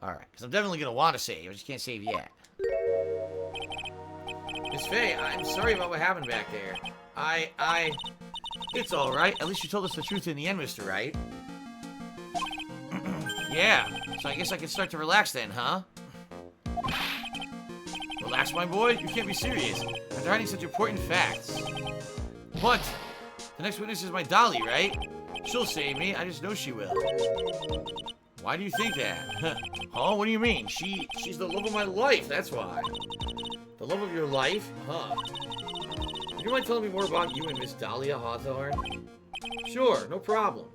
Alright, because I'm definitely going to want to save. I just can't save yet. Miss Faye, I'm sorry about what happened back there. It's alright. At least you told us the truth in the end, Mr. Wright. Yeah, so I guess I can start to relax then, huh? Relax, my boy? You can't be serious. After hiding such important facts. What? The next witness is my Dolly, right? She'll save me. I just know she will. Why do you think that? Huh? What do you mean? She's the love of my life, that's why. The love of your life? Huh. Would you mind telling me more about you and Miss Dahlia Hawthorne? Sure, no problem.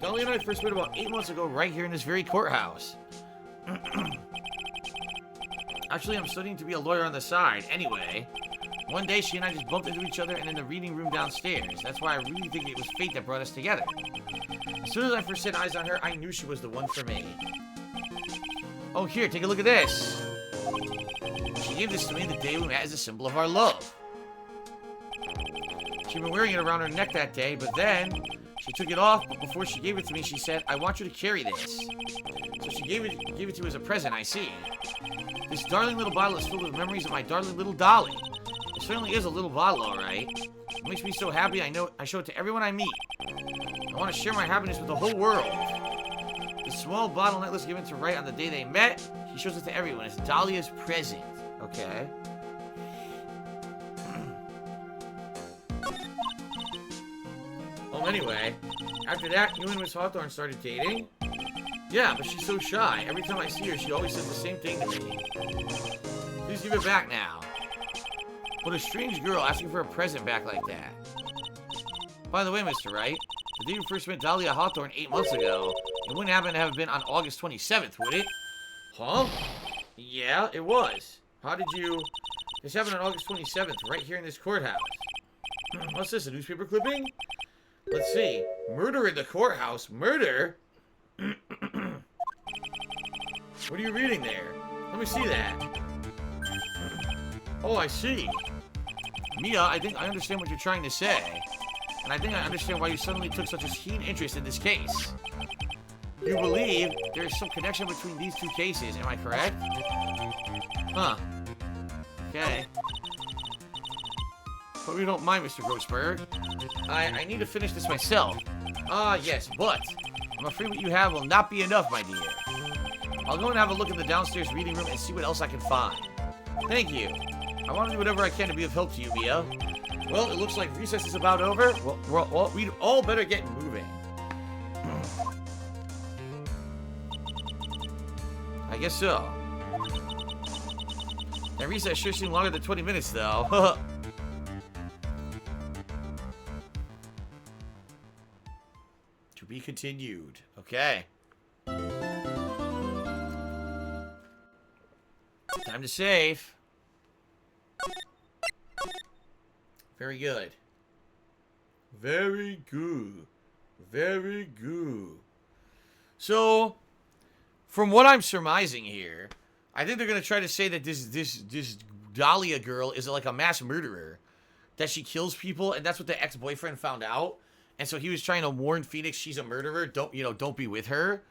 Dahlia and I first met about 8 months ago right here in this very courthouse. Actually, I'm studying to be a lawyer on the side. Anyway, one day she and I just bumped into each other and in the reading room downstairs. That's why I really think it was fate that brought us together. As soon as I first set eyes on her, I knew she was the one for me. Oh, here, take a look at this. She gave this to me the day we met as a symbol of our love. She'd been wearing it around her neck that day, but then she took it off, but before she gave it to me, she said, I want you to carry this. So she gave it to you as a present, I see. This darling little bottle is filled with memories of my darling little Dolly. It certainly is a little bottle, all right. It makes me so happy I show it to everyone I meet. I want to share my happiness with the whole world. The small bottle necklace given to Wright on the day they met, he shows it to everyone. It's Dahlia's present. Okay. Well, anyway, after that, you and Miss Hawthorne started dating? Yeah, but she's so shy. Every time I see her, she always says the same thing to me. Please give it back now. What a strange girl asking for a present back like that. By the way, Mr. Wright, the day you first met Dahlia Hawthorne 8 months ago, it wouldn't happen to have been on August 27th, would it? Huh? Yeah, it was. How did you... This happened on August 27th, right here in this courthouse. What's this, a newspaper clipping? Let's see. Murder in the courthouse? Murder? What are you reading there? Let me see that. Oh, I see. Mia, I think I understand what you're trying to say. And I think I understand why you suddenly took such a keen interest in this case. You believe there is some connection between these two cases, am I correct? Huh. Okay. Hope you don't mind, Mr. Grossberg. I need to finish this myself. Ah, yes, but I'm afraid what you have will not be enough, my dear. I'll go and have a look in the downstairs reading room and see what else I can find. Thank you. I want to do whatever I can to be of help to you, Mia. Well, it looks like recess is about over. Well, we'd all better get moving. I guess so. That recess sure seemed longer than 20 minutes, though. To be continued. Okay. Time to save. Very good. Very good. Very good. So, from what I'm surmising here, I think they're going to try to say that this Dahlia girl is like a mass murderer. That she kills people, and that's what the ex-boyfriend found out. And so he was trying to warn Phoenix she's a murderer. Don't be with her.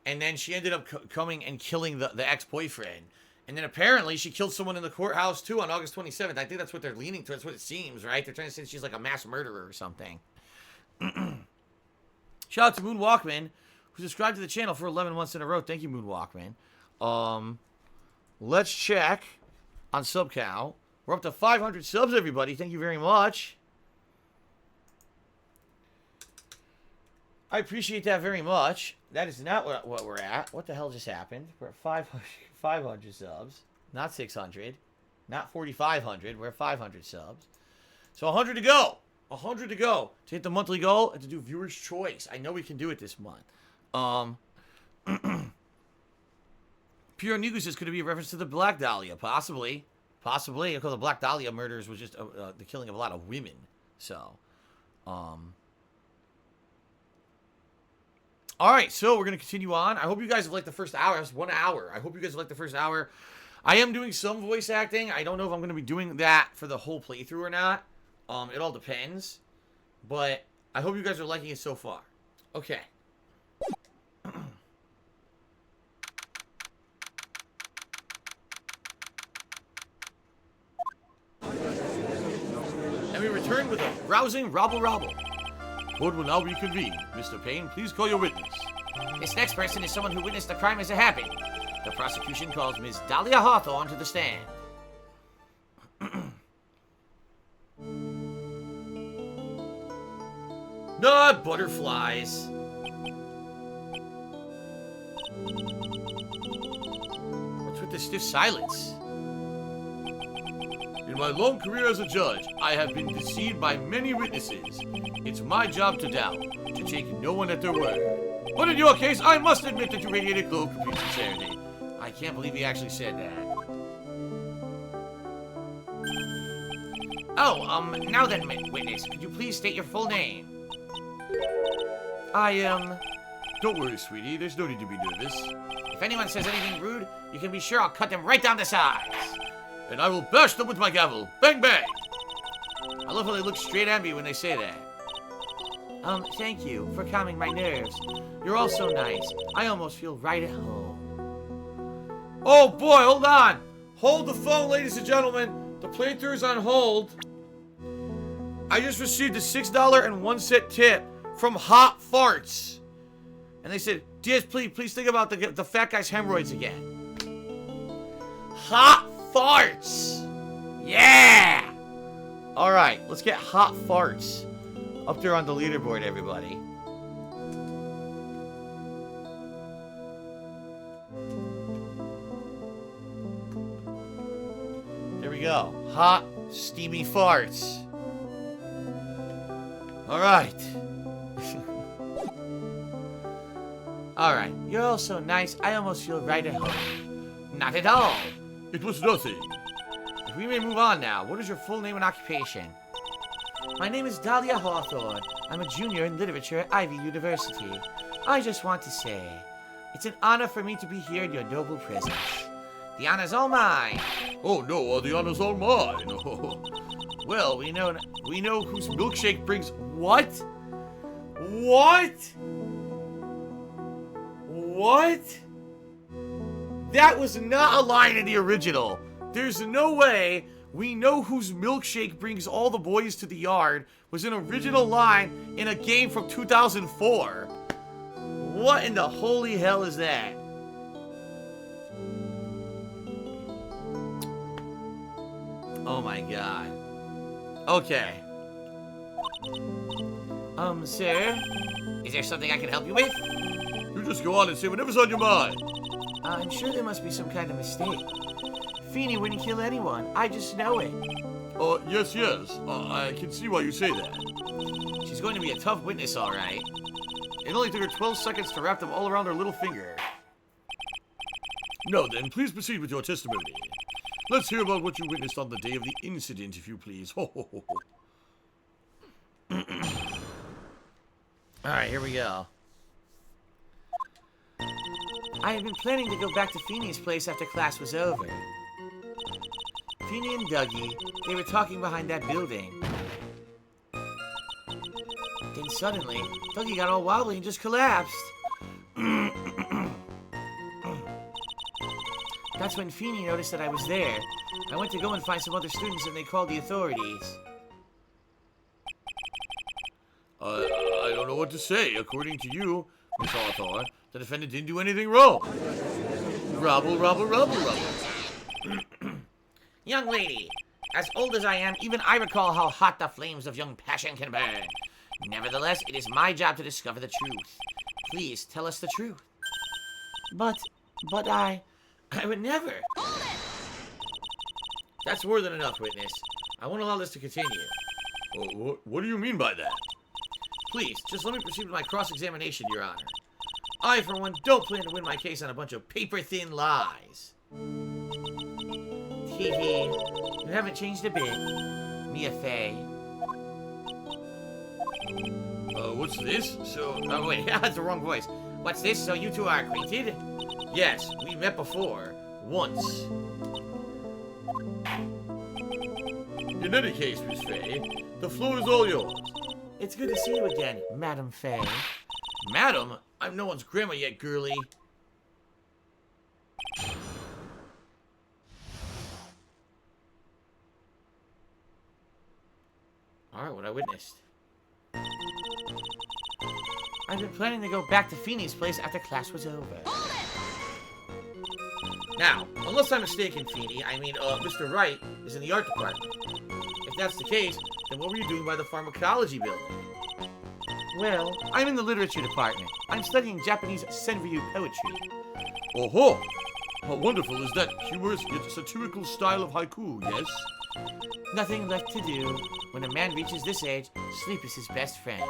And then she ended up coming and killing the ex-boyfriend. And then apparently she killed someone in the courthouse too on August 27th. I think that's what they're leaning towards. That's what it seems, right? They're trying to say she's like a mass murderer or something. Shout out to Moon Walkman, who subscribed to the channel for 11 months in a row. Thank you, Moon Walkman. Let's check on sub count. We're up to 500 subs, everybody. Thank you very much. I appreciate that very much. That is not what we're at. What the hell just happened? We're at 500 subs. Not 600. Not 4,500. We're at 500 subs. So 100 to go. 100 to go. To hit the monthly goal and to do viewer's choice. I know we can do it this month. Pure Nugu says, could it be a reference to the Black Dahlia? Possibly. Possibly. Because the Black Dahlia murders was just the killing of a lot of women. So, Alright, so we're going to continue on. I hope you guys have liked the first hour. It's 1 hour. I hope you guys have liked the first hour. I am doing some voice acting. I don't know if I'm going to be doing that for the whole playthrough or not. It all depends. But I hope you guys are liking it so far. Okay. return with a rousing robble-robble. Court will now be convened. Mr. Payne, please call your witness. This next person is someone who witnessed the crime as it happened. The prosecution calls Ms. Dahlia Hawthorne to the stand. Not butterflies. What's with the stiff silence? In my long career as a judge, I have been deceived by many witnesses. It's my job to doubt, to take no one at their word. But in your case, I must admit that you radiated glow of complete sincerity. I can't believe he actually said that. Oh, now then, witness, could you please state your full name? Don't worry, sweetie, there's no need to be nervous. If anyone says anything rude, you can be sure I'll cut them right down to size. And I will bash them with my gavel. Bang, bang! I love how they look straight at me when they say that. Thank you for calming my nerves. You're all so nice. I almost feel right at home. Oh boy, hold on! Hold the phone, ladies and gentlemen. The playthrough is on hold. I just received a $6.01 tip from Hot Farts. And they said, please think about the fat guy's hemorrhoids again. Hot Farts! Yeah! Alright, let's get Hot Farts up there on the leaderboard, everybody. There we go. Hot, steamy farts. Alright. Alright, you're all so nice, I almost feel right at home. Not at all. It was nothing. If we may move on now, what is your full name and occupation? My name is Dahlia Hawthorne. I'm a junior in literature at Ivy University. I just want to say, it's an honor for me to be here in your noble presence. The honor's all mine. Oh no, the honor's all mine. Well, we know whose milkshake brings what? What? What? That was not a line in the original. There's no way we know whose milkshake brings all the boys to the yard was an original line in a game from 2004. What in the holy hell is that? Oh my god. Okay. Sir? Is there something I can help you with? You just go on and say whatever's on your mind. I'm sure there must be some kind of mistake. Feeney wouldn't kill anyone. I just know it. Yes. I can see why you say that. She's going to be a tough witness, all right. It only took her 12 seconds to wrap them all around her little finger. Now then, please proceed with your testimony. Let's hear about what you witnessed on the day of the incident, if you please. Alright, here we go. I had been planning to go back to Feeney's place after class was over. Feeney and Dougie, they were talking behind that building. Then suddenly, Dougie got all wobbly and just collapsed. That's when Feeney noticed that I was there. I went to go and find some other students and they called the authorities. I don't know what to say. According to you, Miss Hawthorne, the defendant didn't do anything wrong. Rubble. Young lady, as old as I am, even I recall how hot the flames of young passion can burn. Nevertheless, it is my job to discover the truth. Please tell us the truth. But I would never. That's more than enough, witness. I won't allow this to continue. What do you mean by that? Please, just let me proceed with my cross-examination, Your Honor. I, for one, don't plan to win my case on a bunch of paper-thin lies. Hee. You haven't changed a bit. Mia Fey. What's this? Oh, wait, that's the wrong voice. What's this? So you two are acquainted? Yes, we met before. Once. In any case, Miss Fey, the floor is all yours. It's good to see you again, Madam Fey. Madam? I'm no one's grandma yet, girlie. Alright, what I witnessed. I've been planning to go back to Feeney's place after class was over. Now, unless I'm mistaken, Feeney, Mr. Wright is in the art department. If that's the case, then what were you doing by the pharmacology building? Well, I'm in the literature department. I'm studying Japanese senryu poetry. Oh-ho! How wonderful is that humorous yet satirical style of haiku, yes? Nothing left to do. When a man reaches this age, sleep is his best friend.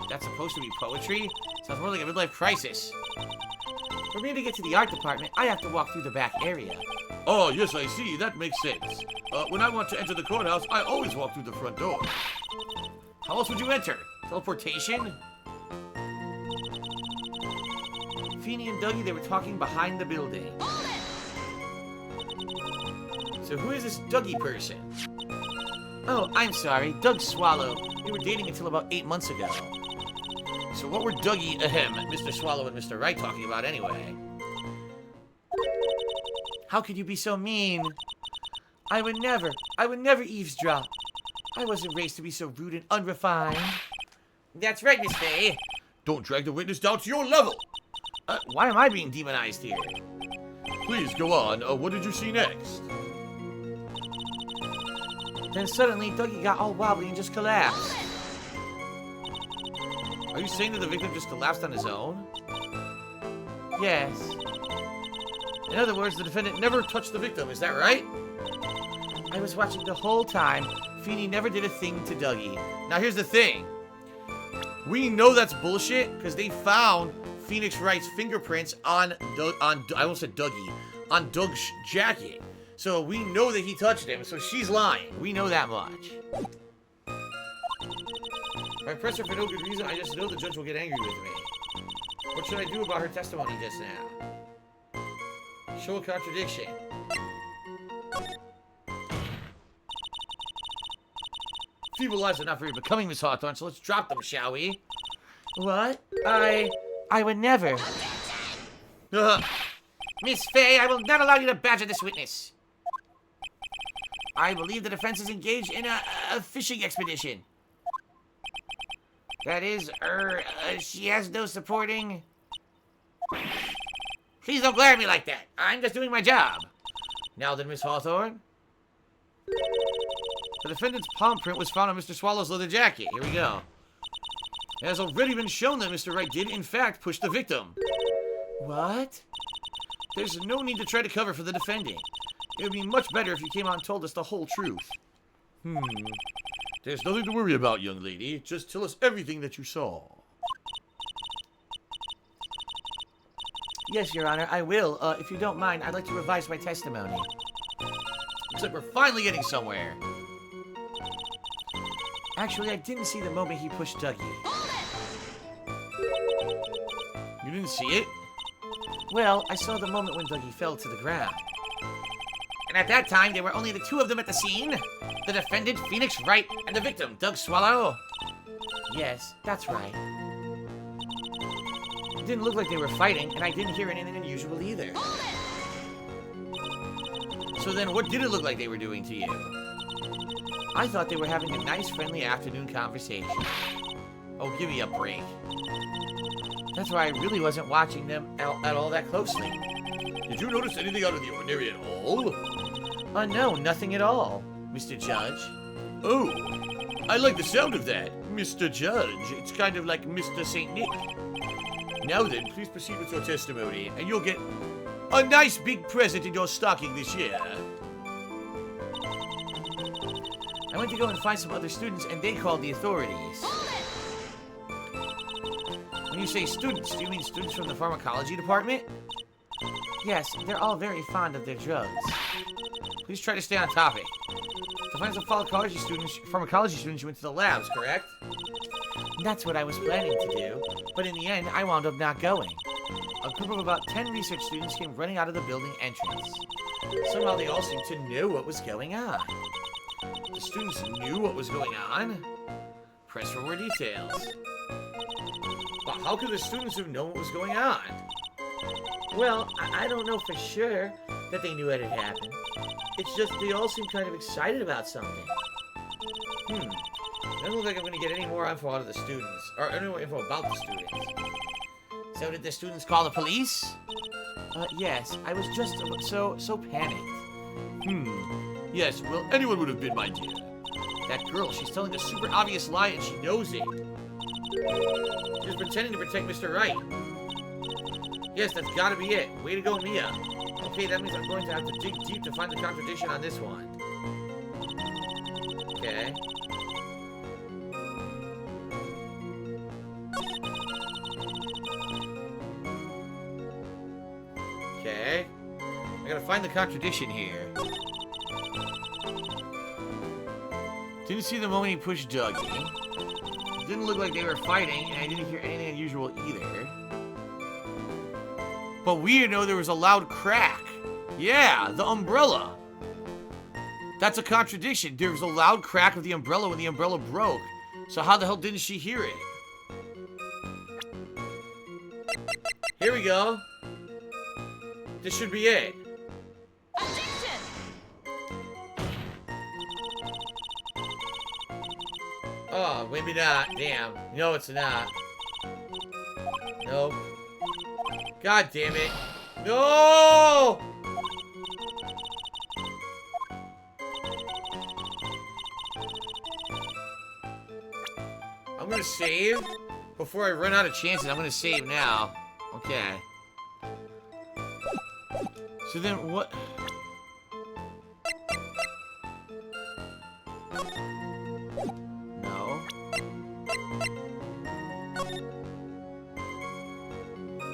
That's supposed to be poetry? Sounds more like a midlife crisis. For me to get to the art department, I have to walk through the back area. Oh, yes, I see. That makes sense. When I want to enter the courthouse, I always walk through the front door. How else would you enter? Teleportation? Feeney and Dougie, they were talking behind the building. So who is this Dougie person? Oh, I'm sorry. Doug Swallow. We were dating until about 8 months ago. So what were Dougie, Mr. Swallow and Mr. Wright talking about anyway? How could you be so mean? I would never eavesdrop. I wasn't raised to be so rude and unrefined. That's right, Miss Faye. Don't drag the witness down to your level. Why am I being demonized here? Please, go on. What did you see next? Then suddenly, Dougie got all wobbly and just collapsed. Are you saying that the victim just collapsed on his own? Yes. In other words, the defendant never touched the victim, is that right? I was watching the whole time. Feeney never did a thing to Dougie. Now here's the thing. We know that's bullshit because they found Phoenix Wright's fingerprints on Doug's jacket. So we know that he touched him, so she's lying. We know that much. If I press her for no good reason, I just know the judge will get angry with me. What should I do about her testimony just now? Show a contradiction. Feeble lies are not very becoming, Miss Hawthorne, so let's drop them, shall we? What? I would never. Miss Faye, I will not allow you to badger this witness. I believe the defense is engaged in a fishing expedition. That is, she has no supporting... Please don't glare at me like that. I'm just doing my job. Now then, Miss Hawthorne. The defendant's palm print was found on Mr. Swallow's leather jacket. Here we go. It has already been shown that Mr. Wright did, in fact, push the victim. What? There's no need to try to cover for the defendant. It would be much better if you came out and told us the whole truth. There's nothing to worry about, young lady. Just tell us everything that you saw. Yes, Your Honor, I will. If you don't mind, I'd like to revise my testimony. Looks like we're finally getting somewhere. Actually, I didn't see the moment he pushed Dougie. You didn't see it? Well, I saw the moment when Dougie fell to the ground. And at that time, there were only the two of them at the scene. The defendant, Phoenix Wright, and the victim, Doug Swallow. Yes, that's right. It didn't look like they were fighting, and I didn't hear anything unusual either. So then, what did it look like they were doing to you? I thought they were having a nice, friendly afternoon conversation. Oh, give me a break. That's why I really wasn't watching them at all that closely. Did you notice anything out of the ordinary at all? No, nothing at all, Mr. Judge. Oh, I like the sound of that, Mr. Judge. It's kind of like Mr. St. Nick. Now then, please proceed with your testimony, and you'll get a nice big present in your stocking this year. I went to go and find some other students, and they called the authorities. When you say students, do you mean students from the pharmacology department? Yes, they're all very fond of their drugs. Please try to stay on topic. To find some pharmacology students, you went to the labs, correct? That's what I was planning to do, but in the end, I wound up not going. A group of about 10 research students came running out of the building entrance. Somehow they all seemed to know what was going on. The students knew what was going on? Press for more details. But how could the students have known what was going on? Well, I don't know for sure that they knew what had happened. It's just they all seemed kind of excited about something. doesn't look like I'm going to get any more info out of the students. Or any more info about the students. So did the students call the police? Yes. I was just so panicked. Yes, well, anyone would have been my dear. That girl, she's telling a super obvious lie and she knows it. She's pretending to protect Mr. Wright. Yes, that's gotta be it. Way to go, Mia. Okay, that means I'm going to have to dig deep to find the contradiction on this one. Okay. Okay. I gotta find the contradiction here. Didn't see the moment he pushed Dougie. Didn't look like they were fighting, and I didn't hear anything unusual either. But we didn't know there was a loud crack. Yeah, the umbrella. That's a contradiction. There was a loud crack of the umbrella when the umbrella broke. So how the hell didn't she hear it? Here we go. This should be it. Oh, maybe not. Damn. No, it's not. Nope. God damn it. No! I'm gonna save before I run out of chances. I'm gonna save now. Okay. So then what?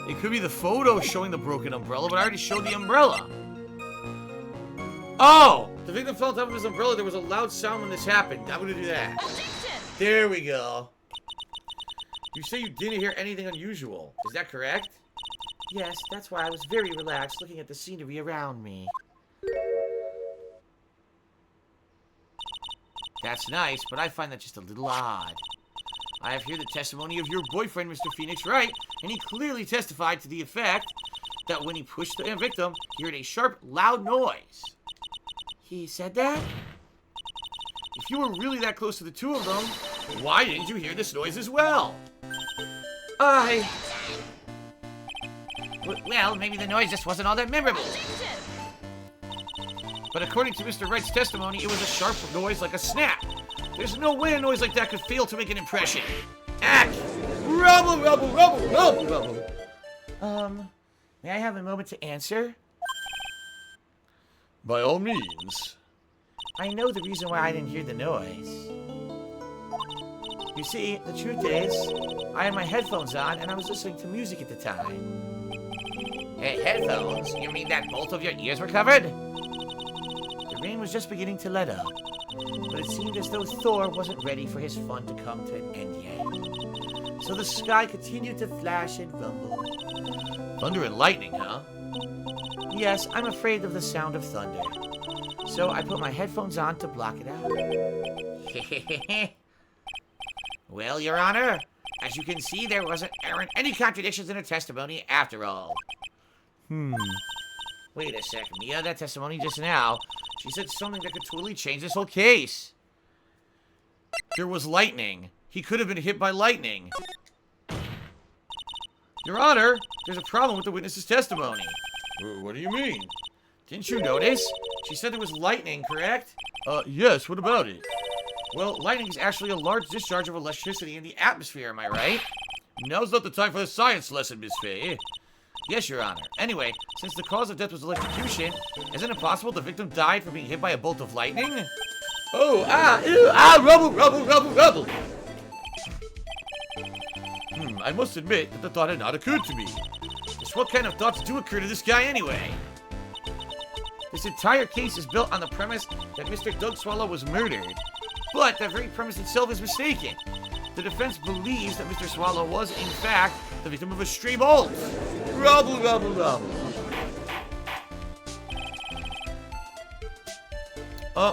It could be the photo showing the broken umbrella, but I already showed the umbrella. Oh! The victim fell on top of his umbrella. There was a loud sound when this happened. I'm gonna do that. There we go. You say you didn't hear anything unusual. Is that correct? Yes, that's why I was very relaxed looking at the scenery around me. That's nice, but I find that just a little odd. I have here the testimony of your boyfriend, Mr. Phoenix Wright, and he clearly testified to the effect that when he pushed the victim, he heard a sharp, loud noise. He said that? If you were really that close to the two of them, why didn't you hear this noise as well? Well, maybe the noise just wasn't all that memorable. But according to Mr. Wright's testimony, it was a sharp noise like a snap. There's no way a noise like that could fail to make an impression. Act! Rubble, rubble, rubble, rubble, rubble. May I have a moment to answer? By all means. I know the reason why I didn't hear the noise. You see, the truth is, I had my headphones on and I was listening to music at the time. Hey, headphones? You mean that both of your ears were covered? The rain was just beginning to let up, but it seemed as though Thor wasn't ready for his fun to come to an end yet. So the sky continued to flash and rumble. Thunder and lightning, huh? Yes, I'm afraid of the sound of thunder. So I put my headphones on to block it out. Well, Your Honor, as you can see, there aren't any contradictions in her testimony after all. Wait a sec, Mia, that testimony just now, she said something that could totally change this whole case. There was lightning. He could have been hit by lightning. Your Honor, there's a problem with the witness's testimony. What do you mean? Didn't you notice? She said there was lightning, correct? Yes, what about it? Well, lightning is actually a large discharge of electricity in the atmosphere, am I right? Now's not the time for the science lesson, Miss Faye. Yes, Your Honor. Anyway, since the cause of death was electrocution, isn't it possible the victim died from being hit by a bolt of lightning? Oh, rubble, rubble, rubble, rubble! I must admit that the thought had not occurred to me. Just what kind of thoughts do occur to this guy anyway? This entire case is built on the premise that Mr. Doug Swallow was murdered. But that very premise itself is mistaken. The defense believes that Mr. Swallow was, in fact, the victim of a stray bolt. Rubble, rubble, rubble.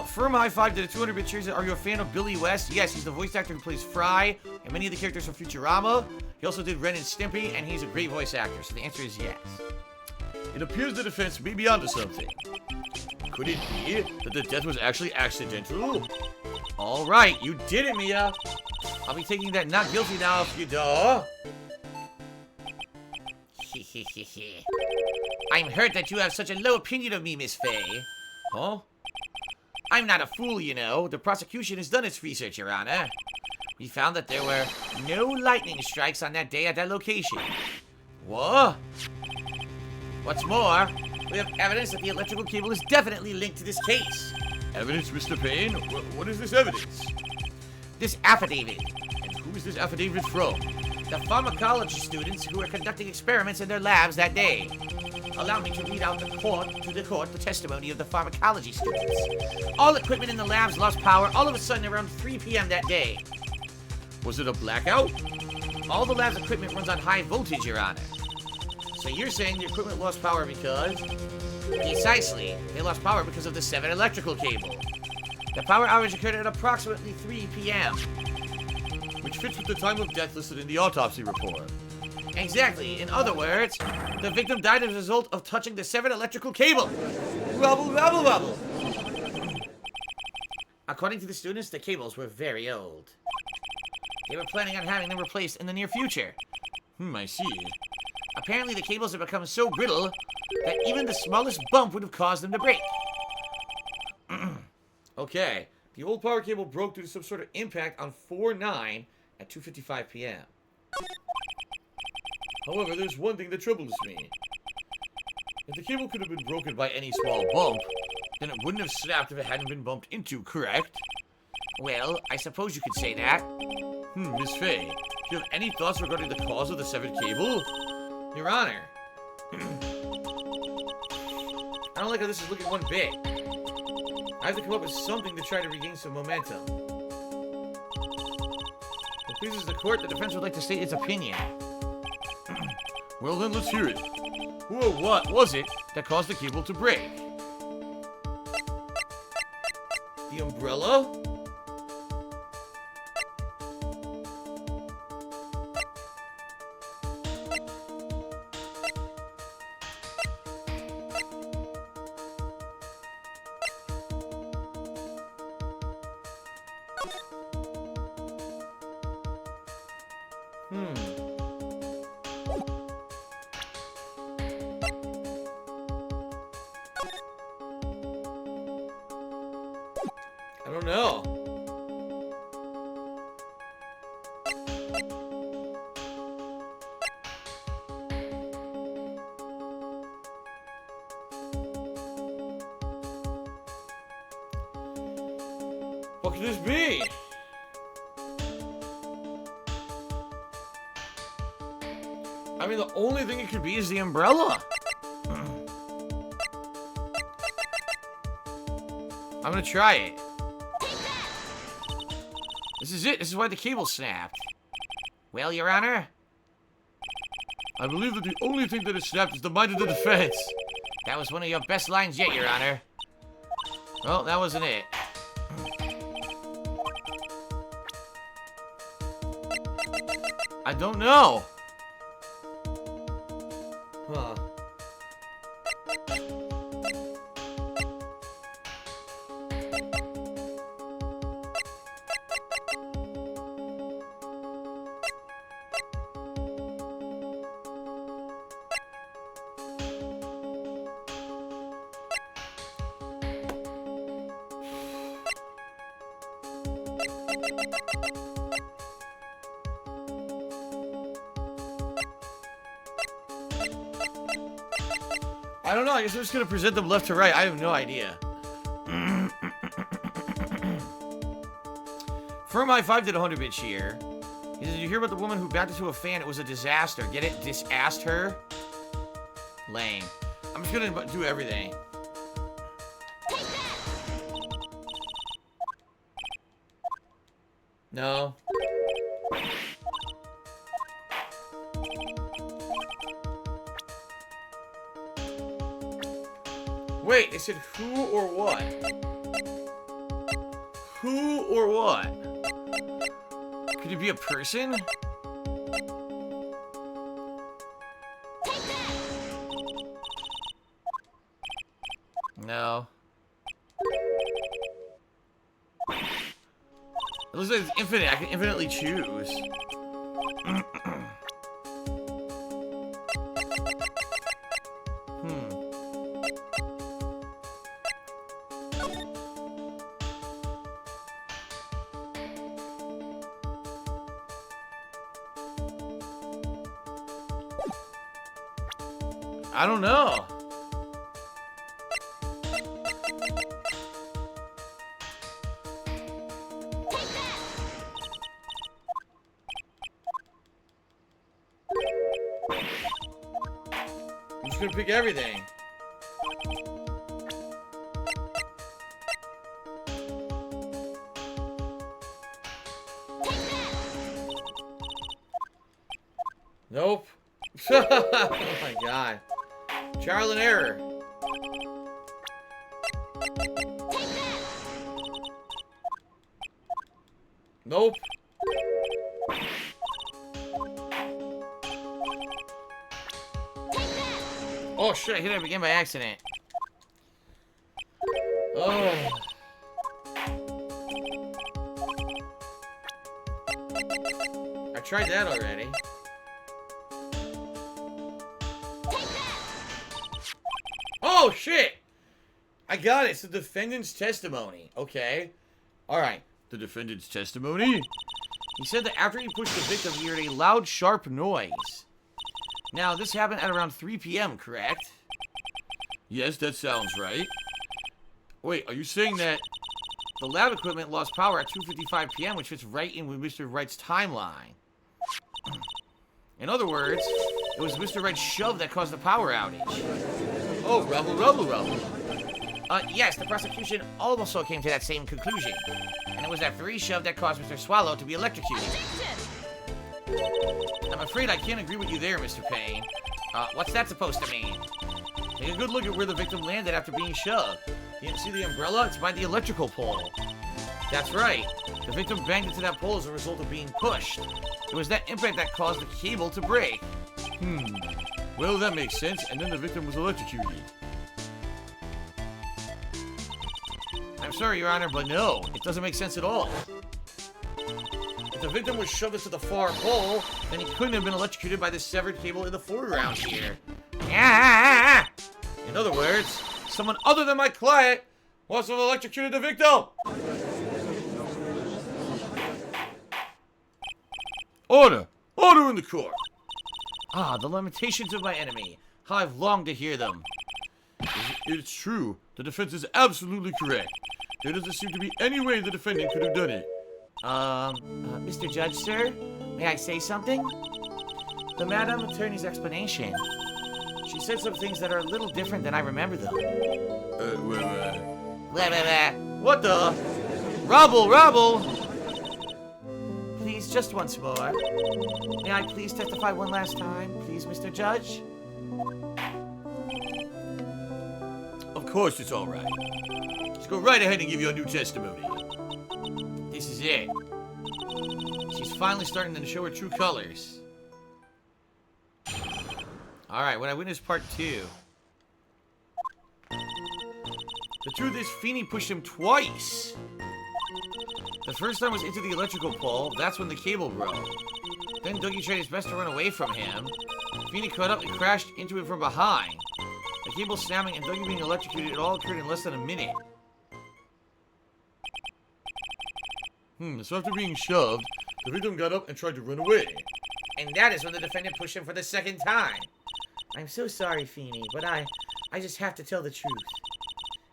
Firm high five to the 200-bit cheers. Are you a fan of Billy West? Yes, he's the voice actor who plays Fry and many of the characters from Futurama. He also did Ren and Stimpy, and he's a great voice actor, so the answer is yes. It appears the defense may be onto something. Could it be that the death was actually accidental? All right, you did it, Mia. I'll be taking that not guilty now if you duh. I'm hurt that you have such a low opinion of me, Miss Faye. Huh? I'm not a fool, you know. The prosecution has done its research, Your Honor. We found that there were no lightning strikes on that day at that location. What? What's more, we have evidence that the electrical cable is definitely linked to this case. Evidence, Mr. Payne? What is this evidence? This affidavit. And who is this affidavit from? The pharmacology students who were conducting experiments in their labs that day. Allow me to read out to the court the testimony of the pharmacology students. All equipment in the labs lost power all of a sudden around 3 p.m. that day. Was it a blackout? All the lab's equipment runs on high voltage, Your Honor. So you're saying the equipment lost power because? Precisely. They lost power because of the severed electrical cable. The power outage occurred at approximately 3 p.m. Which fits with the time of death listed in the autopsy report. Exactly. In other words, the victim died as a result of touching the severed electrical cable. Rubble, rubble, rubble. According to the students, the cables were very old. They were planning on having them replaced in the near future. I see. Apparently, the cables have become so brittle that even the smallest bump would have caused them to break. Okay. The old power cable broke due to some sort of impact on 4/9 at 2:55 p.m. However, there's one thing that troubles me. If the cable could have been broken by any small bump, then it wouldn't have snapped if it hadn't been bumped into, correct? Well, I suppose you could say that. Miss Faye, do you have any thoughts regarding the cause of the severed cable? Your Honor. I don't like how this is looking one bit. I have to come up with something to try to regain some momentum. If it pleases the court, the defense would like to state its opinion. Well then, let's hear it. Who or what was it that caused the cable to break? The umbrella? I don't know. What could this be? I mean, the only thing it could be is the umbrella. I'm gonna try it. This is it. This is why the cable snapped. Well, Your Honor? I believe that the only thing that has snapped is the mind of the defense. That was one of your best lines yet, Your Honor. Well, that wasn't it. I don't know. Huh. I don't know. I guess I'm just going to present them left to right. I have no idea. Firm High 5 did a 100-bit cheer. He said, did you hear about the woman who backed into a fan? It was a disaster. Get it? Disassed her? Lame. I'm just going to do everything. No. Wait, they said who or what? Who or what? Could it be a person? No. It looks like it's infinite. I can infinitely choose. I don't know. I'm just gonna pick everything. Nope. Oh my god. Trial and error. Nope. Oh shit, I hit it again by accident. Oh. I tried that already. Oh shit! I got it. It's the defendant's testimony. Okay. Alright. The defendant's testimony? He said that after he pushed the victim, he heard a loud, sharp noise. Now, this happened at around 3 p.m., correct? Yes, that sounds right. Wait, are you saying that the lab equipment lost power at 2:55 p.m., which fits right in with Mr. Wright's timeline? In other words, it was Mr. Wright's shove that caused the power outage. Oh, rubble, rubble, rubble. Yes, the prosecution also came to that same conclusion. And it was that 3 shove that caused Mr. Swallow to be electrocuted. I'm afraid I can't agree with you there, Mr. Payne. What's that supposed to mean? Take a good look at where the victim landed after being shoved. You didn't see the umbrella? It's by the electrical pole. That's right. The victim banged into that pole as a result of being pushed. It was that impact that caused the cable to break. Well, that makes sense, and then the victim was electrocuted. I'm sorry, Your Honor, but no, it doesn't make sense at all. If the victim was shoved into the far pole, then he couldn't have been electrocuted by the severed cable in the foreground here. In other words, someone other than my client must have electrocuted the victim! Order! Order in the court! Ah, the lamentations of my enemy. How I've longed to hear them. It's true. The defense is absolutely correct. There doesn't seem to be any way the defendant could have done it. Mr. Judge, sir? May I say something? The Madam Attorney's explanation. She said some things that are a little different than I remember them. What the? Rubble, rubble! Please, just once more. May I please testify one last time, please, Mr. Judge? Of course it's all right. Let's go right ahead and give you a new testimony. This is it. She's finally starting to show her true colors. Alright, when I witnessed part 2. The truth is, Feeney pushed him twice. The first time was into the electrical pole. That's when the cable broke. Then Dougie tried his best to run away from him. Feeney caught up and crashed into him from behind. The cable snapping and Dougie being electrocuted, it all occurred in less than a minute. So after being shoved, the victim got up and tried to run away. And that is when the defendant pushed him for the second time. I'm so sorry, Feeney, but I just have to tell the truth.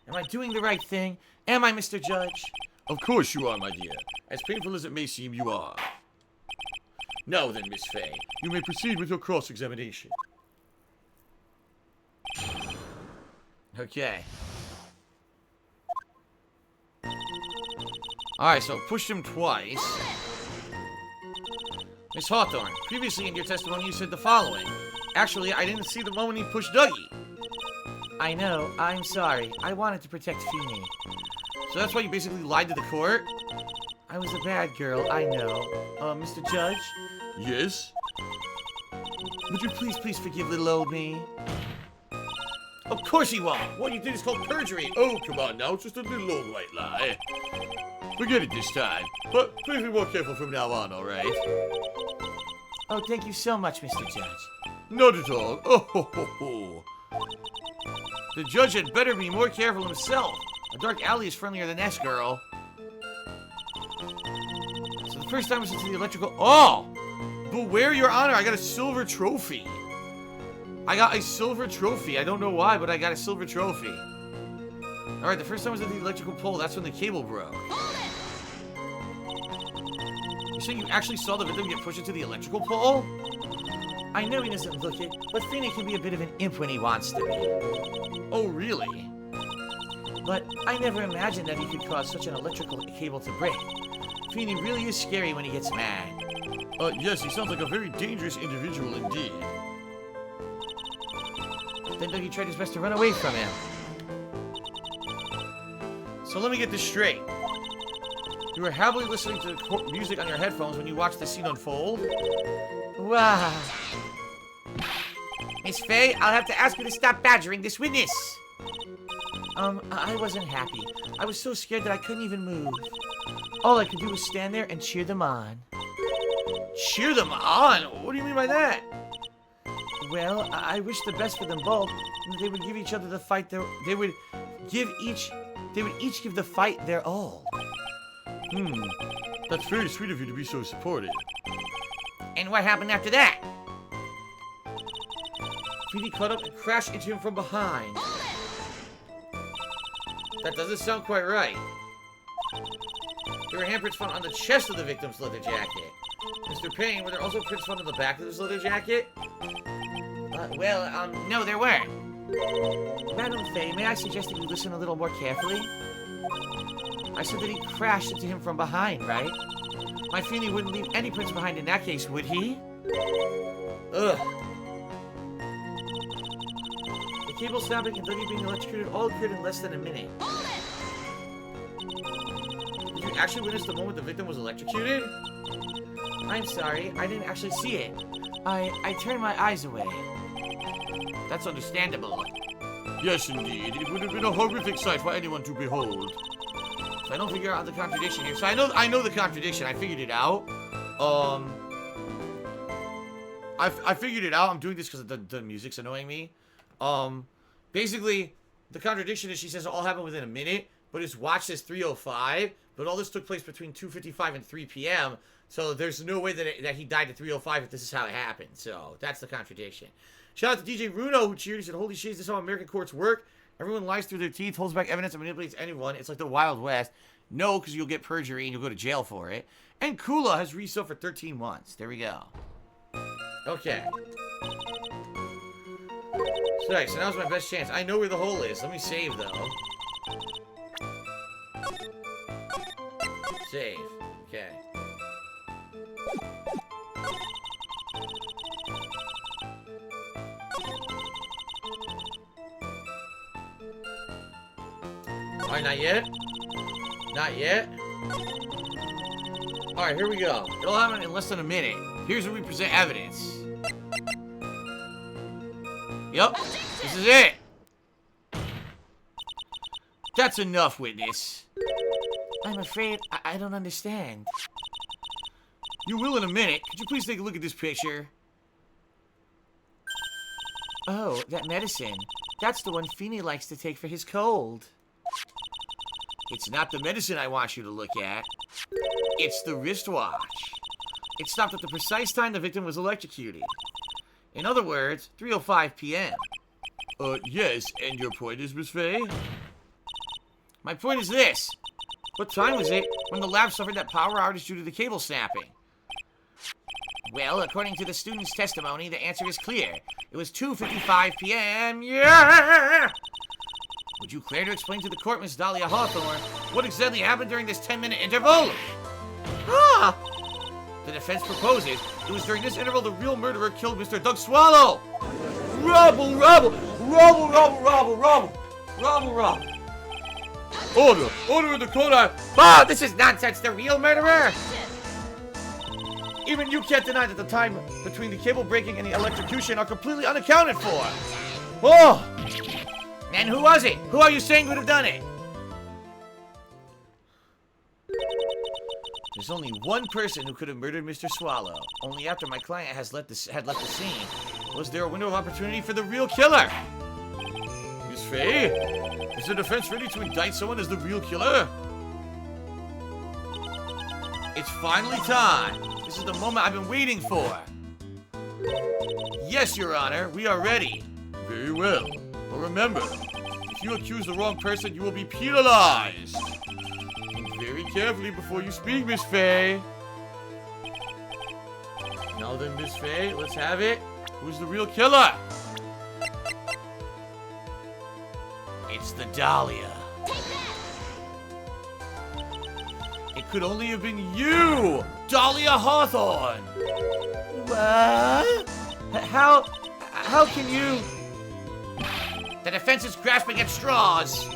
Am I doing the right thing? Am I, Mr. Judge? Of course you are, my dear. As painful as it may seem, you are. Now then, Miss Fay, you may proceed with your cross-examination. Okay. Alright, so pushed him twice. Miss Hawthorne, previously in your testimony you said the following. Actually, I didn't see the moment he pushed Dougie. I know. I'm sorry. I wanted to protect Feeney. So that's why you basically lied to the court? I was a bad girl, I know. Mr. Judge? Yes? Would you please forgive little old me? Of course he won't. What you did is called perjury. Oh, come on now. It's just a little old white lie. Forget it this time. But please be more careful from now on, all right? Oh, thank you so much, Mr. Judge. Not at all. Oh, ho, ho, ho. The judge had better be more careful himself. A dark alley is friendlier than this, girl. So the first time was into the electrical... Oh! Beware, Your Honor, I got a silver trophy. I got a silver trophy. I don't know why, but I got a silver trophy. Alright, the first time was at the electrical pole. That's when the cable broke. You saying you actually saw the victim get pushed into the electrical pole? I know he doesn't look it, but Phoenix can be a bit of an imp when he wants to be. Oh, really? But I never imagined that he could cause such an electrical cable to break. Phoenix really is scary when he gets mad. Yes, he sounds like a very dangerous individual indeed. Then Dougie tried his best to run away from him. So let me get this straight. You were happily listening to the music on your headphones when you watched the scene unfold? Wow. Miss Faye, I'll have to ask you to stop badgering this witness. I wasn't happy. I was so scared that I couldn't even move. All I could do was stand there and cheer them on. Cheer them on? What do you mean by that? Well, I wish the best for them both. They would give each other the fight they would each give the fight their all. That's very sweet of you to be so supportive. And what happened after that? Phoenix caught up and crashed into him from behind. That doesn't sound quite right. There were handprints found on the chest of the victim's leather jacket. Mr. Payne, were there also prints found on the back of his leather jacket? No, there weren't. Madam Faye, may I suggest that you listen a little more carefully? I said that he crashed into him from behind, right? My Phoenix wouldn't leave any prints behind in that case, would he? Ugh. The cable snapping and Dougie being electrocuted all occurred in less than a minute. Did you actually witness the moment the victim was electrocuted? I'm sorry, I didn't actually see it. I turned my eyes away. That's understandable. Yes, indeed. It would have been a horrific sight for anyone to behold. So I don't figure out the contradiction here. So I know the contradiction. I figured it out. I figured it out. I'm doing this because the music's annoying me. Basically, the contradiction is she says it all happened within a minute, but his watch says 3:05. But all this took place between 2:55 and 3 p.m. So there's no way that he died at 3:05 if this is how it happened. So that's the contradiction. Shout out to DJ Runo who cheered. He said, "Holy shit, this is how American courts work. Everyone lies through their teeth, holds back evidence, and manipulates anyone. It's like the Wild West." No, because you'll get perjury and you'll go to jail for it. And Kula has resale for 13 months. There we go. Okay. So now's my best chance. I know where the hole is. Let me save, though. Save. Okay. Alright, not yet. Not yet. Alright, here we go. It'll happen in less than a minute. Here's where we present evidence. Yep. This is it. That's enough, witness. I'm afraid I don't understand. You will in a minute. Could you please take a look at this picture? Oh, that medicine. That's the one Phoenix likes to take for his cold. It's not the medicine I want you to look at. It's the wristwatch. It stopped at the precise time the victim was electrocuted. In other words, 3:05 p.m. Yes, and your point is, Miss Faye? My point is this. What time was it when the lab suffered that power outage due to the cable snapping? Well, according to the student's testimony, the answer is clear. It was 2:55 p.m. Yeah! Would you care to explain to the court, Miss Dahlia Hawthorne, what exactly happened during this 10-minute interval? Ah! The defense proposes it was during this interval the real murderer killed Mr. Doug Swallow. Rubble, rubble, rubble, rubble, rubble, rubble, rubble, rubble. Order, order in the court. Oh, this is nonsense. The real murderer? Even you can't deny that the time between the cable breaking and the electrocution are completely unaccounted for. Oh! And who was it? Who are you saying would have done it? There's only one person who could have murdered Mr. Swallow. Only after my client had left the scene was there a window of opportunity for the real killer. Miss Faye, is the defense ready to indict someone as the real killer? It's finally time. This is the moment I've been waiting for. Yes, Your Honor, we are ready. Very well. But remember, if you accuse the wrong person, you will be penalized. Think very carefully before you speak, Miss Faye. Now then, Miss Faye, let's have it. Who's the real killer? It's the Dahlia. It could only have been you, Dahlia Hawthorne. What? How can you? The defense is grasping at straws.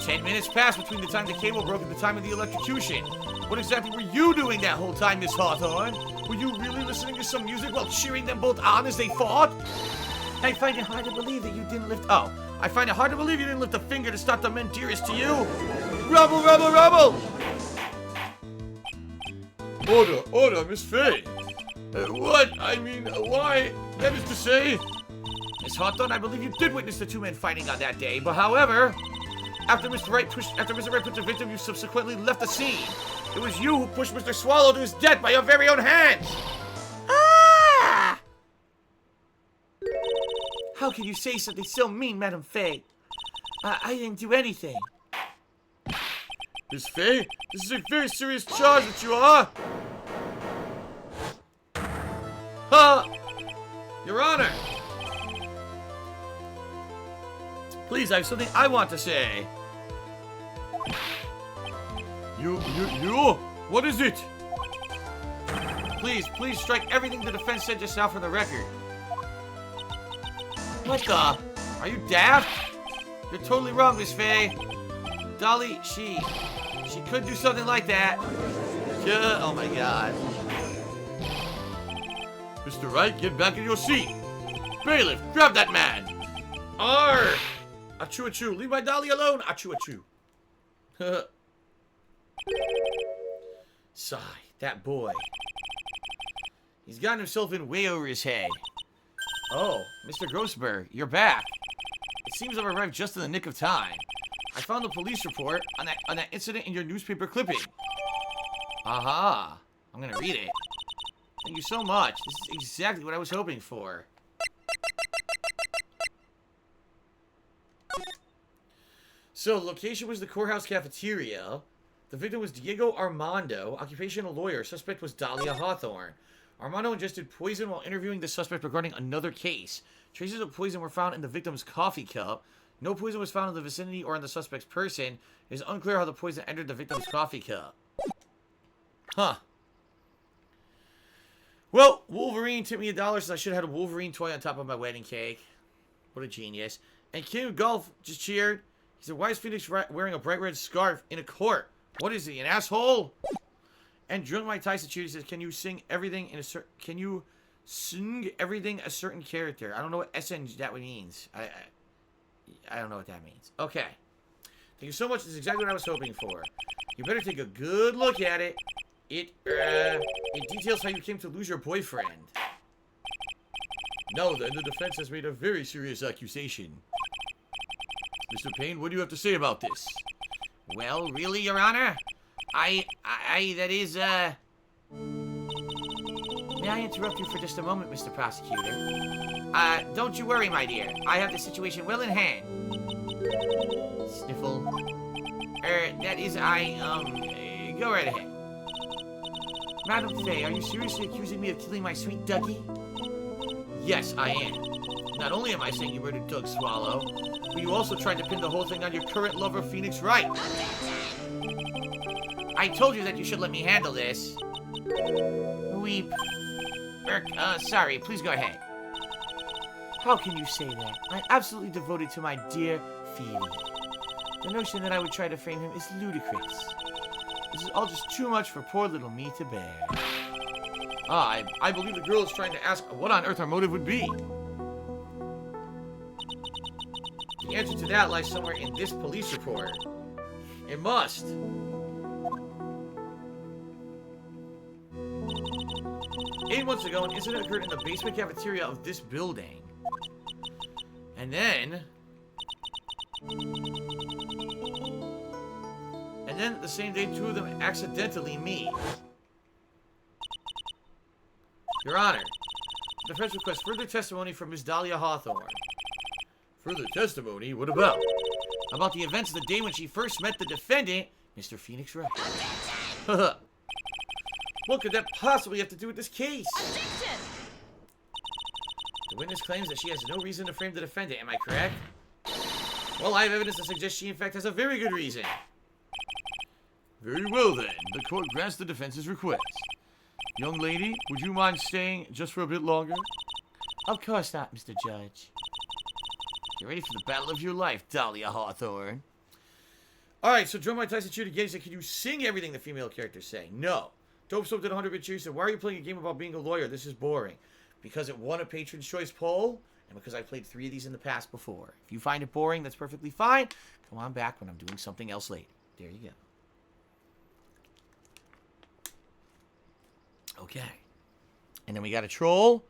10 minutes passed between the time the cable broke and the time of the electrocution. What exactly were you doing that whole time, Miss Hawthorne? Were you really listening to some music while cheering them both on as they fought? I find it hard to believe that you didn't lift... Oh, I find it hard to believe you didn't lift a finger to stop the men dearest to you. Rubble, rubble, rubble! Order, Miss Faye. What? I mean, why? That is to say... Miss Hawthorne, I believe you did witness the two men fighting on that day, but however... After Mr. Wright pushed the victim, you subsequently left the scene. It was you who pushed Mr. Swallow to his death by your very own hands. Ah! How can you say something so mean, Madame Faye? I didn't do anything. Miss Faye, this is a very serious charge that you are. Your Honor. Please, I have something I want to say. You? What is it? Please strike everything the defense said just now from the record. What the? Are you daft? You're totally wrong, Miss Faye. Dolly, she could do something like that. Yeah, oh my God. Mr. Wright, get back in your seat. Bailiff, grab that man. Arr! Achoo-achoo, leave my Dolly alone. Achoo-achoo. Sigh, that boy. He's gotten himself in way over his head. Oh, Mr. Grossberg, you're back. It seems I've arrived just in the nick of time. I found the police report on that incident in your newspaper clipping. Aha, I'm gonna read it. Thank you so much. This is exactly what I was hoping for. So, the location was the courthouse cafeteria. The victim was Diego Armando, occupational lawyer. Suspect was Dahlia Hawthorne. Armando ingested poison while interviewing the suspect regarding another case. Traces of poison were found in the victim's coffee cup. No poison was found in the vicinity or on the suspect's person. It is unclear how the poison entered the victim's coffee cup. Huh. Well, Wolverine tipped me $1 since I should have had a Wolverine toy on top of my wedding cake. What a genius. And King of Golf just cheered. He said, why is Phoenix wearing a bright red scarf in a court? What is he, an asshole? And Drill Mike Tyson cheered. He says, can you sing everything a certain character? I don't know what SN that means. I don't know what that means. Okay. Thank you so much. This is exactly what I was hoping for. You better take a good look at it. It details how you came to lose your boyfriend. Now then, the defense has made a very serious accusation. Mr. Payne, what do you have to say about this? Well, really, Your Honor? That is, May I interrupt you for just a moment, Mr. Prosecutor? Don't you worry, my dear. I have the situation well in hand. Sniffle. That is, go right ahead. Madam Faye, are you seriously accusing me of killing my sweet Dougie? Yes, I am. Not only am I saying you murdered Doug Swallow, but you also tried to pin the whole thing on your current lover, Phoenix Wright. I told you that you should let me handle this. Weep. Sorry, please go ahead. How can you say that? I'm absolutely devoted to my dear Phoebe. The notion that I would try to frame him is ludicrous. This is all just too much for poor little me to bear. I believe the girl is trying to ask what on earth our motive would be. The answer to that lies somewhere in this police report. It must. Eight months ago, an incident occurred in the basement cafeteria of this building. And then the same day, two of them accidentally meet. Your Honor, the defense requests further testimony from Ms. Dahlia Hawthorne. Further testimony? What about? About the events of the day when she first met the defendant, Mr. Phoenix Wright. What could that possibly have to do with this case? Objection! The witness claims that she has no reason to frame the defendant, am I correct? Well, I have evidence to suggest she in fact has a very good reason. Very well then, the court grants the defense's request. Young lady, would you mind staying just for a bit longer? Of course not, Mr. Judge. Get ready for the battle of your life, Dahlia Hawthorne. Alright, so Joe Mike Tyson cheered again. He said, can you sing everything the female characters say? No. Dope Soap did 100-bit cheer. He said, why are you playing a game about being a lawyer? This is boring. Because it won a Patron's Choice poll, and because I played 3 of these in the past before. If you find it boring, that's perfectly fine. Come on back when I'm doing something else later. There you go. Okay. And then we got a troll,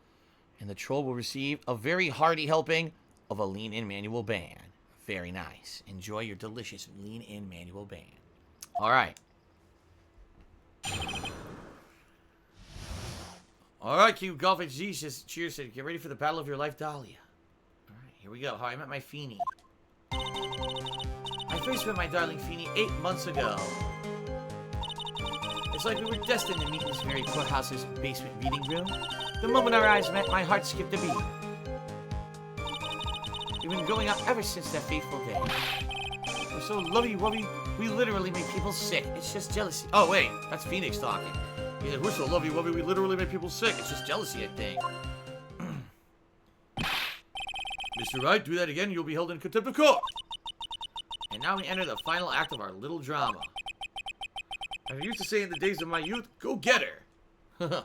and the troll will receive a very hearty helping of a lean-in manual band. Very nice. Enjoy your delicious lean-in manual band. All right. All right, King of Golf HG says, cheers, said, get ready for the battle of your life, Dahlia. All right, here we go. How I met my Feeny. I first met my darling Feeny 8 months ago. It's like we were destined to meet in this very courthouse's basement reading room. The moment our eyes met, my heart skipped a beat. We've been going out ever since that fateful day. We're so lovey-wovey, we literally make people sick. It's just jealousy. Oh, wait, that's Phoenix talking. He said, we're so lovey-wovey, we literally make people sick. It's just jealousy, I think. Mr. Wright, do that again, you'll be held in contempt of court. And now we enter the final act of our little drama. I used to say in the days of my youth, go get her.